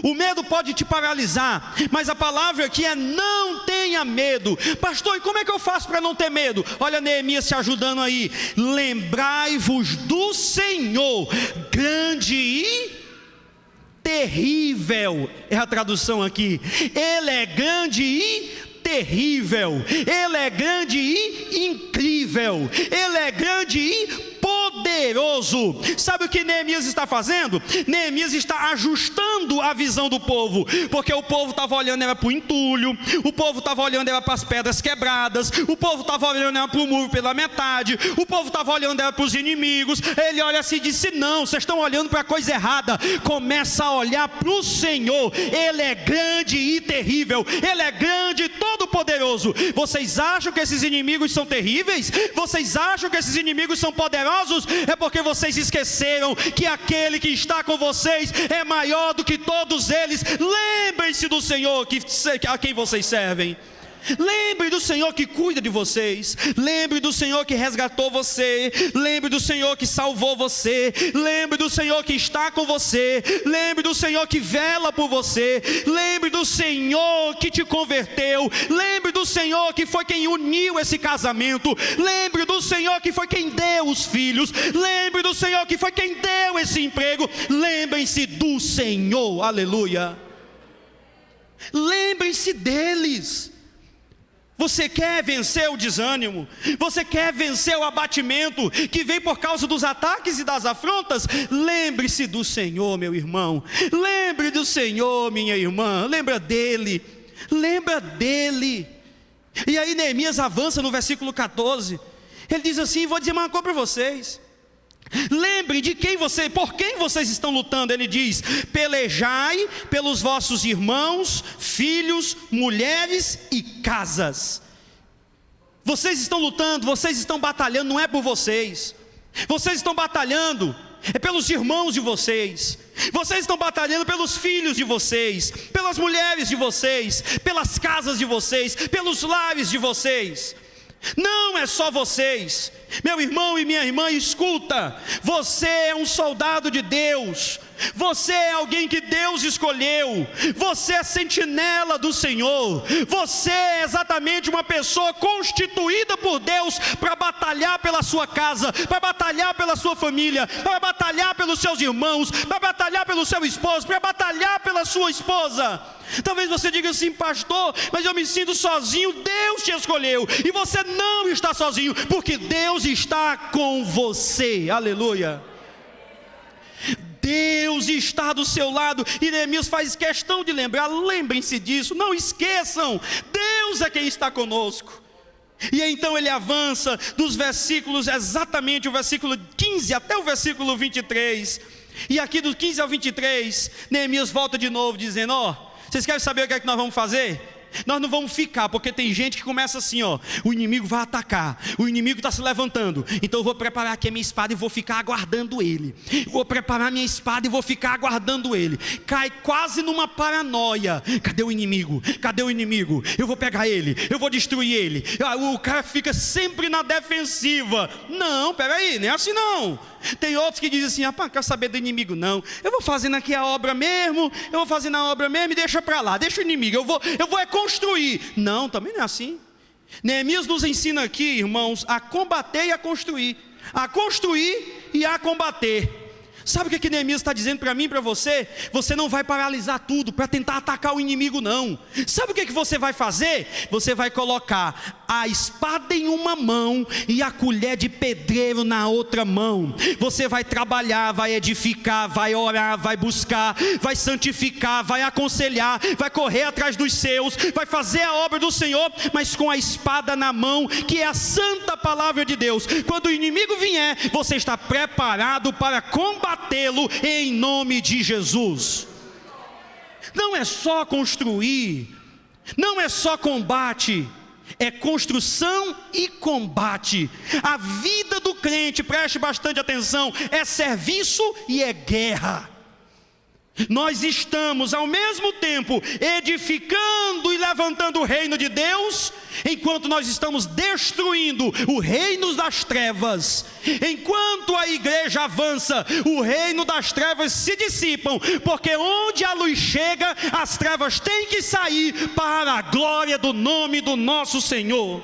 O medo pode te paralisar, mas a palavra aqui é: não tenha medo. Pastor, e como é que eu faço para não ter medo? Olha Neemias te ajudando aí: lembrai-vos do Senhor, grande e terrível, é a tradução aqui. Ele é grande e terrível, Ele é grande e incrível, Ele é grande e poderoso. Sabe o que Neemias está fazendo? Neemias está ajustando a visão do povo, porque o povo estava olhando era para o entulho, o povo estava olhando era para as pedras quebradas, o povo estava olhando era para o muro pela metade, o povo estava olhando era para os inimigos. Ele olha assim e disse: não, vocês estão olhando para a coisa errada. Começa a olhar para o Senhor. Ele é grande e terrível, Ele é grande e todo poderoso. Vocês acham que esses inimigos são terríveis? Vocês acham que esses inimigos são poderosos? É porque vocês esqueceram que aquele que está com vocês é maior do que todos eles. Lembrem-se do Senhor a quem vocês servem. Lembre do Senhor que cuida de vocês. Lembre do Senhor que resgatou você. Lembre do Senhor que salvou você. Lembre do Senhor que está com você. Lembre do Senhor que vela por você. Lembre do Senhor que te converteu. Lembre do Senhor que foi quem uniu esse casamento. Lembre do Senhor que foi quem deu os filhos. Lembre do Senhor que foi quem deu esse emprego. Lembrem-se do Senhor. Aleluia. Lembrem-se deles. Você quer vencer o desânimo? Você quer vencer o abatimento que vem por causa dos ataques e das afrontas? Lembre-se do Senhor, meu irmão. Lembre do Senhor, minha irmã. Lembra dele. Lembra dele. E aí Neemias avança no versículo 14. Ele diz assim: vou dizer uma coisa para vocês. Lembre de por quem vocês estão lutando. Ele diz: pelejai pelos vossos irmãos, filhos, mulheres e casas. Vocês estão lutando, vocês estão batalhando, não é por vocês. Vocês estão batalhando é pelos irmãos de vocês. Vocês estão batalhando pelos filhos de vocês, pelas mulheres de vocês, pelas casas de vocês, pelos lares de vocês. Não é só vocês. Meu irmão e minha irmã, escuta: você é um soldado de Deus. Você é alguém que Deus escolheu. Você é sentinela do Senhor. Você é exatamente uma pessoa constituída por Deus para batalhar pela sua casa, para batalhar pela sua família, para batalhar pelos seus irmãos, para batalhar pelo seu esposo, para batalhar pela sua esposa. Talvez você diga assim: pastor, mas eu me sinto sozinho. Deus te escolheu e você não está sozinho, porque Deus está com você. Aleluia. Deus está do seu lado. E Neemias faz questão de lembrar: lembrem-se disso, não esqueçam, Deus é quem está conosco. E então ele avança dos versículos, exatamente o versículo 15 até o versículo 23. E aqui do 15 ao 23, Neemias volta de novo dizendo: vocês querem saber o que é que nós vamos fazer? Nós não vamos ficar, porque tem gente que começa assim, o inimigo vai atacar, o inimigo está se levantando, então eu vou preparar aqui a minha espada e vou ficar aguardando ele. Vou preparar minha espada e vou ficar aguardando ele. Cai quase numa paranoia. Cadê o inimigo? Cadê o inimigo? Eu vou pegar ele, eu vou destruir ele. O cara fica sempre na defensiva. Não, peraí, não é assim não. Tem outros que dizem assim: rapaz, não quero saber do inimigo não, eu vou fazendo aqui a obra mesmo, e deixa para lá, deixa o inimigo, eu vou construir. Não, também não é assim. Neemias nos ensina aqui, irmãos, a combater e a construir e a combater. Sabe o que Neemias está dizendo para mim e para você? Você não vai paralisar tudo para tentar atacar o inimigo não. Sabe o que você vai fazer? Você vai colocar a espada em uma mão e a colher de pedreiro na outra mão. Você vai trabalhar, vai edificar, vai orar, vai buscar, vai santificar, vai aconselhar, vai correr atrás dos seus, vai fazer a obra do Senhor, mas com a espada na mão, que é a santa palavra de Deus. Quando o inimigo vier, você está preparado para combatê-lo em nome de Jesus. Não é só construir, não é só combate, é construção e combate. A vida do crente, preste bastante atenção, é serviço e é guerra. Nós estamos ao mesmo tempo edificando e levantando o reino de Deus, enquanto nós estamos destruindo o reino das trevas. Enquanto a igreja avança, o reino das trevas se dissipam, porque onde a luz chega, as trevas têm que sair para a glória do nome do nosso Senhor.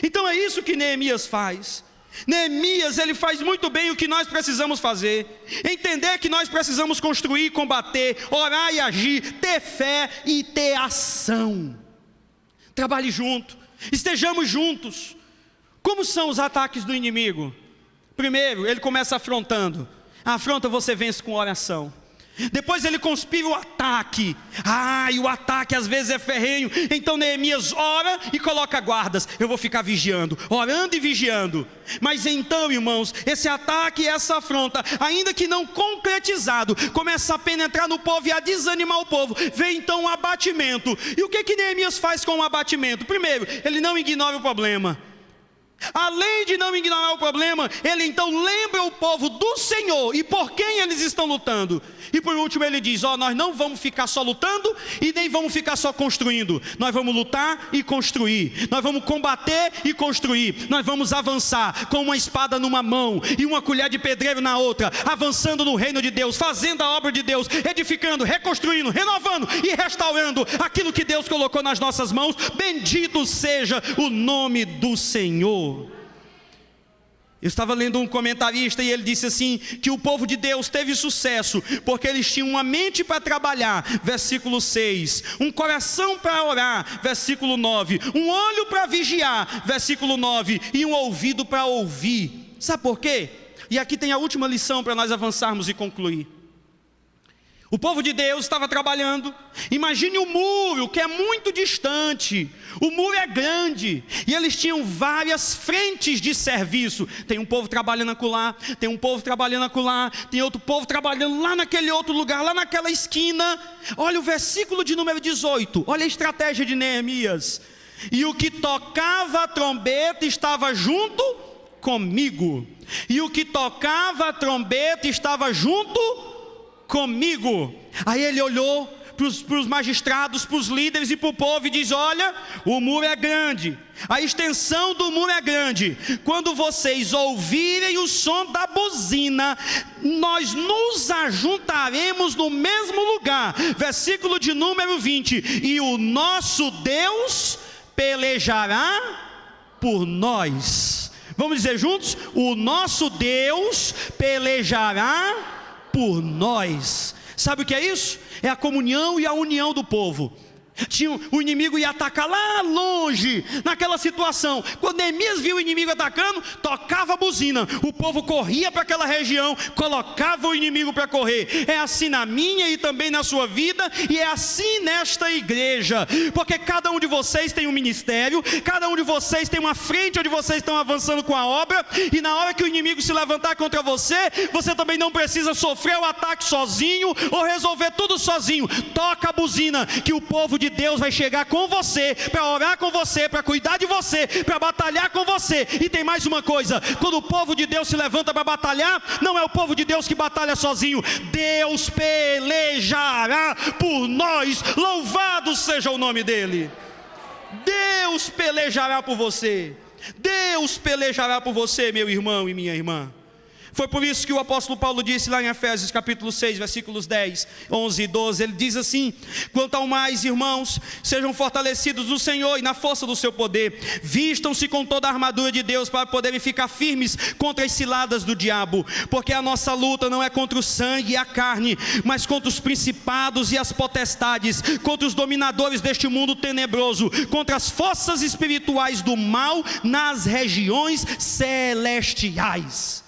Então é isso que Neemias faz. Neemias, ele faz muito bem o que nós precisamos fazer: entender que nós precisamos construir, combater, orar e agir, ter fé e ter ação. Trabalhe junto, estejamos juntos. Como são os ataques do inimigo? Primeiro, ele começa afrontando. A afronta você vence com oração. Depois ele conspira o ataque. E o ataque às vezes é ferrenho. Então Neemias ora e coloca guardas. Eu vou ficar vigiando, orando e vigiando. Mas então, irmãos, esse ataque e essa afronta, ainda que não concretizado, começa a penetrar no povo e a desanimar o povo. Vem então o abatimento. E o que Neemias faz com o abatimento? Primeiro, ele não ignora o problema. Além de não ignorar o problema, ele então lembra o povo do Senhor e por quem eles estão lutando. E por último ele diz: nós não vamos ficar só lutando e nem vamos ficar só construindo. Nós vamos lutar e construir. Nós vamos combater e construir. Nós vamos avançar com uma espada numa mão e uma colher de pedreiro na outra, avançando no reino de Deus, fazendo a obra de Deus, edificando, reconstruindo, renovando e restaurando aquilo que Deus colocou nas nossas mãos. Bendito seja o nome do Senhor. Eu estava lendo um comentarista e ele disse assim, que o povo de Deus teve sucesso porque eles tinham uma mente para trabalhar, versículo 6, um coração para orar, versículo 9, um olho para vigiar, versículo 9, e um ouvido para ouvir. Sabe por quê? E aqui tem a última lição para nós avançarmos e concluir. O povo de Deus estava trabalhando. Imagine o muro, que é muito distante. O muro é grande e eles tinham várias frentes de serviço. Tem um povo trabalhando acolá, tem um povo trabalhando acolá, tem outro povo trabalhando lá naquele outro lugar, lá naquela esquina. Olha o versículo de número 18. Olha a estratégia de Neemias. E o que tocava a trombeta estava junto comigo. E o que tocava a trombeta estava junto comigo. Aí ele olhou para os magistrados, para os líderes e para o povo e diz: olha, o muro é grande, a extensão do muro é grande. Quando vocês ouvirem o som da buzina, nós nos ajuntaremos no mesmo lugar. Versículo de número 20: e o nosso Deus pelejará por nós. Vamos dizer juntos: o nosso Deus pelejará por nós. Sabe o que é isso? É a comunhão e a união do povo. O inimigo ia atacar lá longe, naquela situação. Quando Neemias viu o inimigo atacando, tocava a buzina, o povo corria para aquela região, colocava o inimigo para correr. É assim na minha e também na sua vida, e é assim nesta igreja, porque cada um de vocês tem um ministério, cada um de vocês tem uma frente onde vocês estão avançando com a obra, e na hora que o inimigo se levantar contra você, você também não precisa sofrer o ataque sozinho, ou resolver tudo sozinho. Toca a buzina, que o povo de Deus vai chegar com você, para orar com você, para cuidar de você, para batalhar com você. E tem mais uma coisa: quando o povo de Deus se levanta para batalhar, não é o povo de Deus que batalha sozinho, Deus pelejará por nós, louvado seja o nome dele. Deus pelejará por você, Deus pelejará por você, meu irmão e minha irmã. Foi por isso que o apóstolo Paulo disse lá em Efésios capítulo 6, versículos 10, 11 e 12, ele diz assim: quanto ao mais, irmãos, sejam fortalecidos no Senhor e na força do seu poder, vistam-se com toda a armadura de Deus, para poderem ficar firmes contra as ciladas do diabo, porque a nossa luta não é contra o sangue e a carne, mas contra os principados e as potestades, contra os dominadores deste mundo tenebroso, contra as forças espirituais do mal nas regiões celestiais.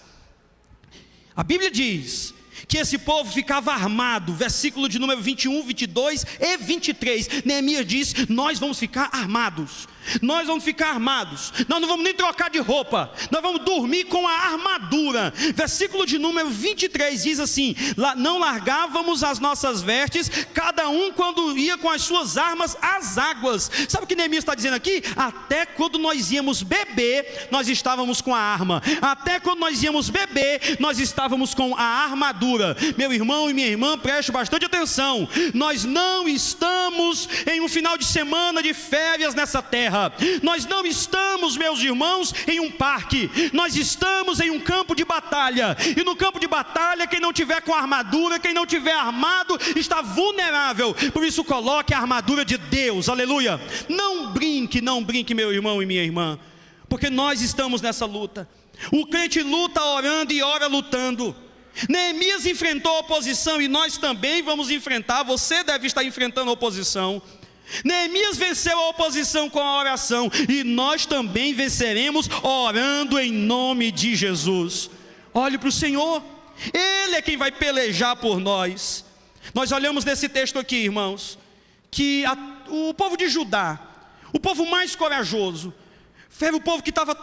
A Bíblia diz que esse povo ficava armado, versículo de número 21, 22 e 23, Neemias diz: nós vamos ficar armados, nós vamos ficar armados, nós não vamos nem trocar de roupa, nós vamos dormir com a armadura. Versículo de número 23 diz assim: não largávamos as nossas vestes, cada um quando ia com as suas armas às águas. Sabe o que Neemias está dizendo aqui? Até quando nós íamos beber, nós estávamos com a arma, até quando nós íamos beber, nós estávamos com a armadura. Meu irmão e minha irmã, preste bastante atenção, nós não estamos em um final de semana de férias nessa terra, nós não estamos, meus irmãos, em um parque, nós estamos em um campo de batalha, e no campo de batalha, quem não tiver com armadura, quem não tiver armado, está vulnerável. Por isso coloque a armadura de Deus, aleluia. Não brinque, meu irmão e minha irmã, porque nós estamos nessa luta. O crente luta orando e ora lutando. Neemias enfrentou a oposição, e nós também vamos enfrentar. Você deve estar enfrentando a oposição. Neemias venceu a oposição com a oração, e nós também venceremos orando em nome de Jesus. Olhe para o Senhor, Ele é quem vai pelejar por nós. Nós olhamos nesse texto aqui, irmãos, que o povo de Judá, o povo mais corajoso, era o povo que estava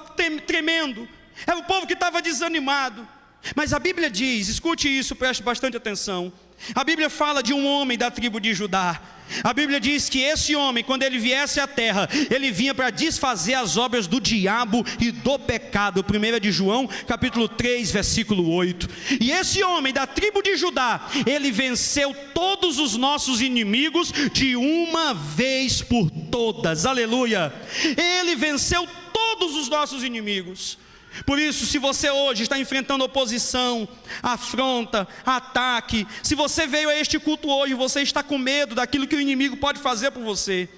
tremendo, era o povo que estava desanimado. Mas a Bíblia diz, escute isso, preste bastante atenção. A Bíblia fala de um homem da tribo de Judá. A Bíblia diz que esse homem, quando ele viesse à terra, ele vinha para desfazer as obras do diabo e do pecado. 1 de João, capítulo 3, versículo 8. E esse homem da tribo de Judá, ele venceu todos os nossos inimigos de uma vez por todas. Aleluia! Ele venceu todos os nossos inimigos. Por isso, se você hoje está enfrentando oposição, afronta, ataque, se você veio a este culto hoje, você está com medo daquilo que o inimigo pode fazer por você,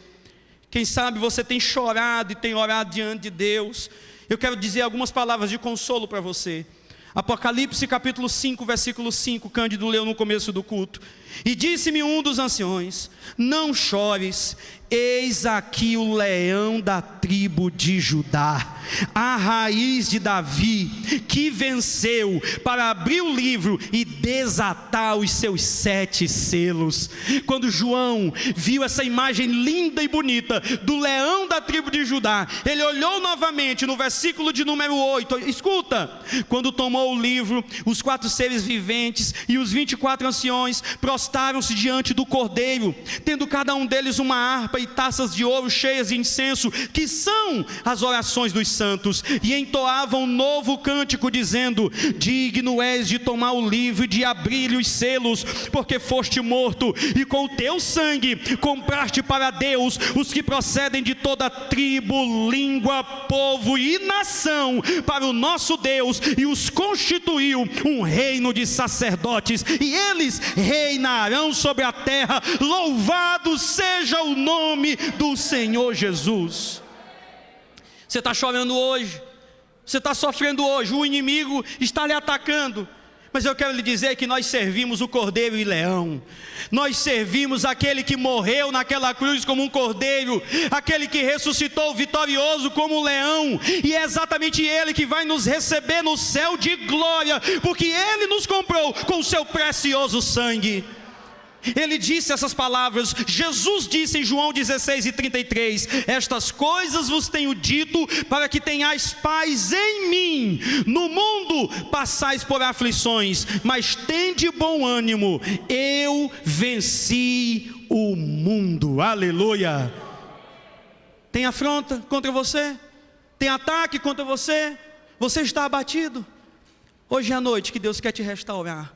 quem sabe você tem chorado e tem orado diante de Deus, eu quero dizer algumas palavras de consolo para você. Apocalipse capítulo 5, versículo 5, Cândido leu no começo do culto: e disse-me um dos anciões: não chores, eis aqui o leão da tribo de Judá, a raiz de Davi, que venceu para abrir o livro e desatar os seus 7 selos. Quando João viu essa imagem linda e bonita do leão da tribo de Judá, ele olhou novamente no versículo de número 8, escuta: quando tomou o livro, os 4 seres viventes e os 24 anciões prostraram-se diante do Cordeiro, tendo cada um deles uma harpa e taças de ouro cheias de incenso, que são as orações dos santos, e entoavam um novo cântico, dizendo: digno és de tomar o livro e de abrir-lhe os selos, porque foste morto, e com o teu sangue compraste para Deus os que procedem de toda tribo, língua, povo e nação, para o nosso Deus, e os constituiu um reino de sacerdotes, e eles reinarão sobre a terra. Louvado seja o nome do Senhor Jesus. Você está chorando hoje, você está sofrendo hoje, o inimigo está lhe atacando, Mas eu quero lhe dizer que nós servimos o Cordeiro e Leão. Nós servimos aquele que morreu naquela cruz como um cordeiro, aquele que ressuscitou vitorioso como um leão, e é exatamente Ele que vai nos receber no céu de glória, porque Ele nos comprou com o seu precioso sangue. Ele disse essas palavras, Jesus disse em João 16:33, estas coisas vos tenho dito, para que tenhais paz em mim. No mundo passais por aflições, mas tende bom ânimo, eu venci o mundo. Aleluia. Tem afronta contra você? Tem ataque contra você? Você está abatido? Hoje é a noite que Deus quer te restaurar.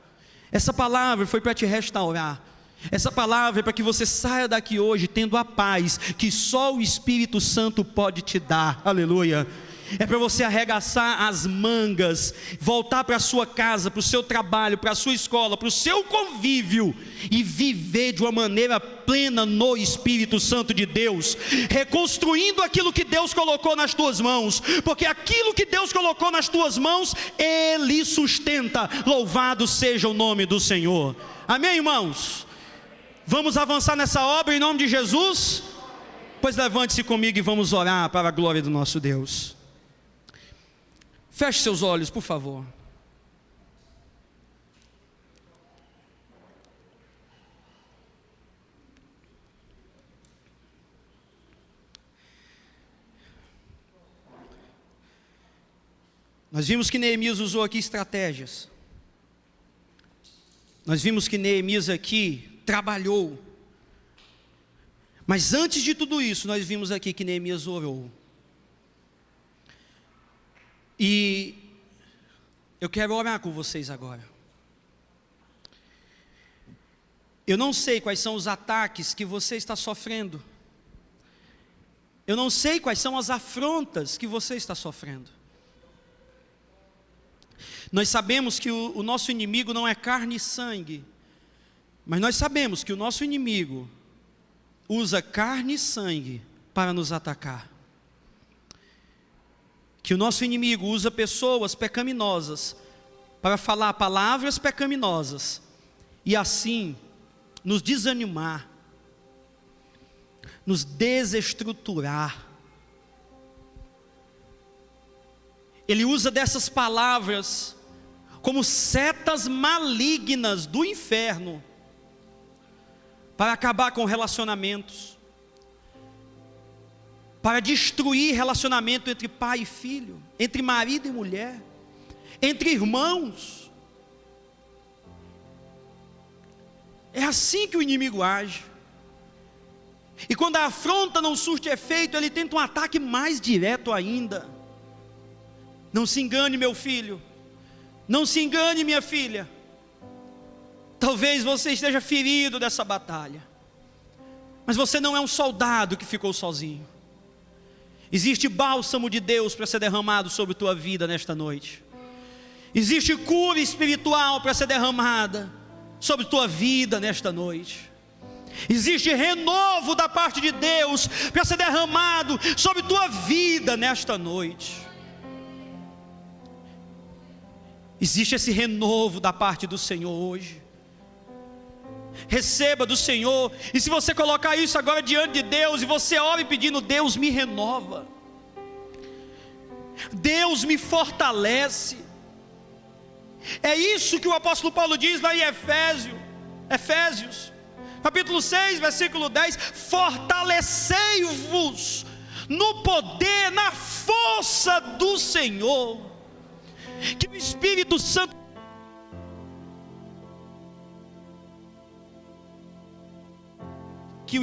Essa palavra foi para te restaurar. Essa palavra é para que você saia daqui hoje tendo a paz que só o Espírito Santo pode te dar. Aleluia. É para você arregaçar as mangas, voltar para a sua casa, para o seu trabalho, para a sua escola, para o seu convívio, e viver de uma maneira plena no Espírito Santo de Deus, reconstruindo aquilo que Deus colocou nas tuas mãos, porque aquilo que Deus colocou nas tuas mãos, Ele sustenta. Louvado seja o nome do Senhor. Amém, irmãos? Vamos avançar nessa obra em nome de Jesus? Pois levante-se comigo e vamos orar para a glória do nosso Deus. Feche seus olhos, por favor. Nós vimos que Neemias usou aqui estratégias. Nós vimos que Neemias aqui trabalhou. Mas antes de tudo isso, nós vimos aqui que Neemias orou. E eu quero orar com vocês agora. Eu não sei quais são os ataques que você está sofrendo. Eu não sei quais são as afrontas que você está sofrendo. Nós sabemos que o nosso inimigo não é carne e sangue, mas nós sabemos que o nosso inimigo usa carne e sangue para nos atacar. Que o nosso inimigo usa pessoas pecaminosas para falar palavras pecaminosas e assim nos desanimar, nos desestruturar. Ele usa dessas palavras como setas malignas do inferno para acabar com relacionamentos, para destruir relacionamento entre pai e filho, entre marido e mulher, entre irmãos. É assim que o inimigo age. E quando a afronta não surte efeito, ele tenta um ataque mais direto ainda. Não se engane, meu filho, não se engane, minha filha. Talvez você esteja ferido dessa batalha, mas você não é um soldado que ficou sozinho. Existe bálsamo de Deus para ser derramado sobre tua vida nesta noite. Existe cura espiritual para ser derramada sobre tua vida nesta noite. Existe renovo da parte de Deus para ser derramado sobre tua vida nesta noite. Existe esse renovo da parte do Senhor hoje. Receba do Senhor. E se você colocar isso agora diante de Deus, e você ora pedindo: Deus me renova, Deus me fortalece. É isso que o apóstolo Paulo diz lá em Efésios capítulo 6, versículo 10: fortalecei-vos no poder, na força do Senhor. Que o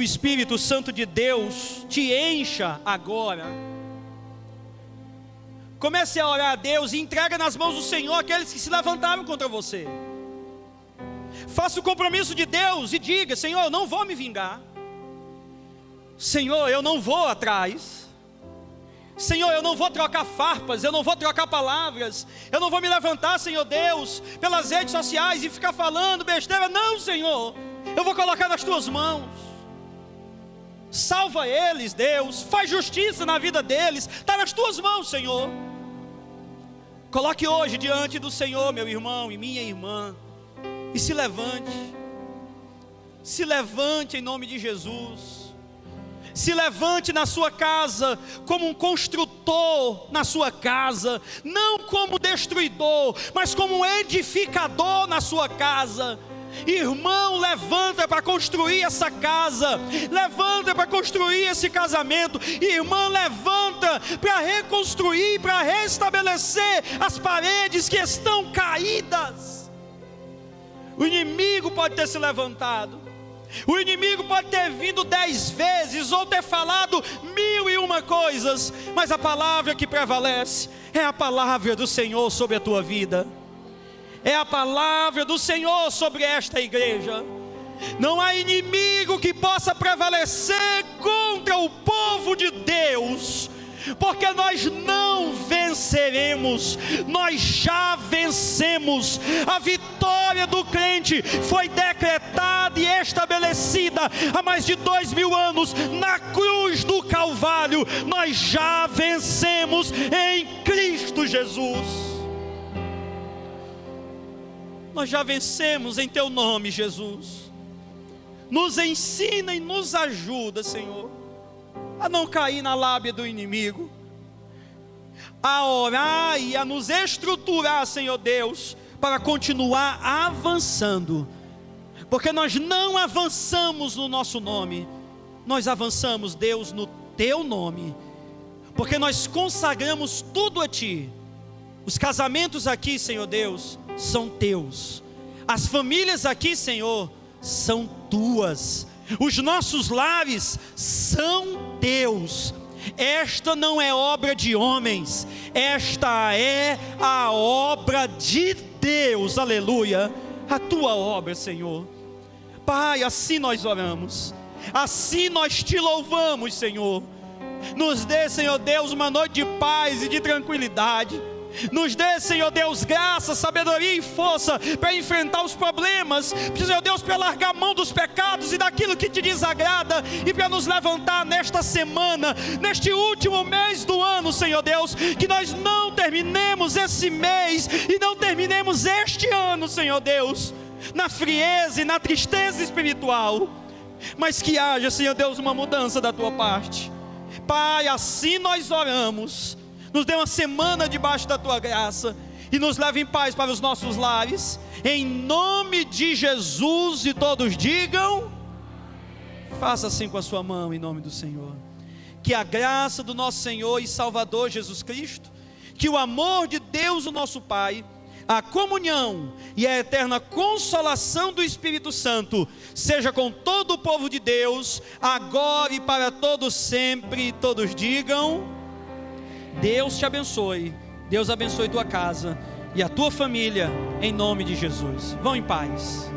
Espírito Santo de Deus te encha agora. Comece a orar a Deus e entrega nas mãos do Senhor aqueles que se levantaram contra você. Faça o compromisso de Deus e diga: Senhor, eu não vou me vingar. Senhor, eu não vou atrás. Senhor, eu não vou trocar farpas, eu não vou trocar palavras, eu não vou me levantar, Senhor Deus, pelas redes sociais e ficar falando besteira. Não, Senhor, eu vou colocar nas tuas mãos. Salva eles, Deus, faz justiça na vida deles, está nas tuas mãos, Senhor. Coloque hoje diante do Senhor, meu irmão e minha irmã, e se levante. Se levante em nome de Jesus. Se levante na sua casa como um construtor na sua casa, não como destruidor, mas como um edificador na sua casa. Irmão, levanta para construir essa casa, levanta para construir esse casamento. Irmã, levanta para reconstruir, para restabelecer as paredes que estão caídas. O inimigo pode ter se levantado, o inimigo pode ter vindo 10 vezes, ou ter falado 1001 coisas, mas a palavra que prevalece é a palavra do Senhor sobre a tua vida. É a palavra do Senhor sobre esta igreja. Não há inimigo que possa prevalecer contra o povo de Deus, porque nós não venceremos, nós já vencemos. A vitória do crente foi decretada e estabelecida há mais de 2000 anos, na cruz do Calvário. Nós já vencemos em Cristo Jesus. Nós já vencemos em Teu nome, Jesus. Nos ensina e nos ajuda, Senhor, a não cair na lábia do inimigo, a orar e a nos estruturar, Senhor Deus, para continuar avançando, porque nós não avançamos no nosso nome, nós avançamos, Deus, no Teu nome, porque nós consagramos tudo a Ti. Os casamentos aqui, Senhor Deus, são Teus. As famílias aqui, Senhor, são Tuas. Os nossos lares são Teus. Esta não é obra de homens, esta é a obra de Deus, aleluia, a Tua obra, Senhor. Pai, assim nós oramos, assim nós Te louvamos, Senhor. Nos dê, Senhor Deus, uma noite de paz e de tranquilidade. Nos dê, Senhor Deus, graça, sabedoria e força para enfrentar os problemas, Senhor Deus, para largar a mão dos pecados e daquilo que Te desagrada, e para nos levantar nesta semana, neste último mês do ano, Senhor Deus, que nós não terminemos esse mês e não terminemos este ano, Senhor Deus, na frieza e na tristeza espiritual, mas que haja, Senhor Deus, uma mudança da Tua parte. Pai, assim nós oramos. Nos dê uma semana debaixo da Tua graça e nos leve em paz para os nossos lares, em nome de Jesus. E todos digam: faça assim com a sua mão, em nome do Senhor. Que a graça do nosso Senhor e Salvador Jesus Cristo, que o amor de Deus o nosso Pai, a comunhão e a eterna consolação do Espírito Santo seja com todo o povo de Deus, agora e para todos sempre. Todos digam: Deus te abençoe, Deus abençoe tua casa e a tua família, em nome de Jesus. Vão em paz.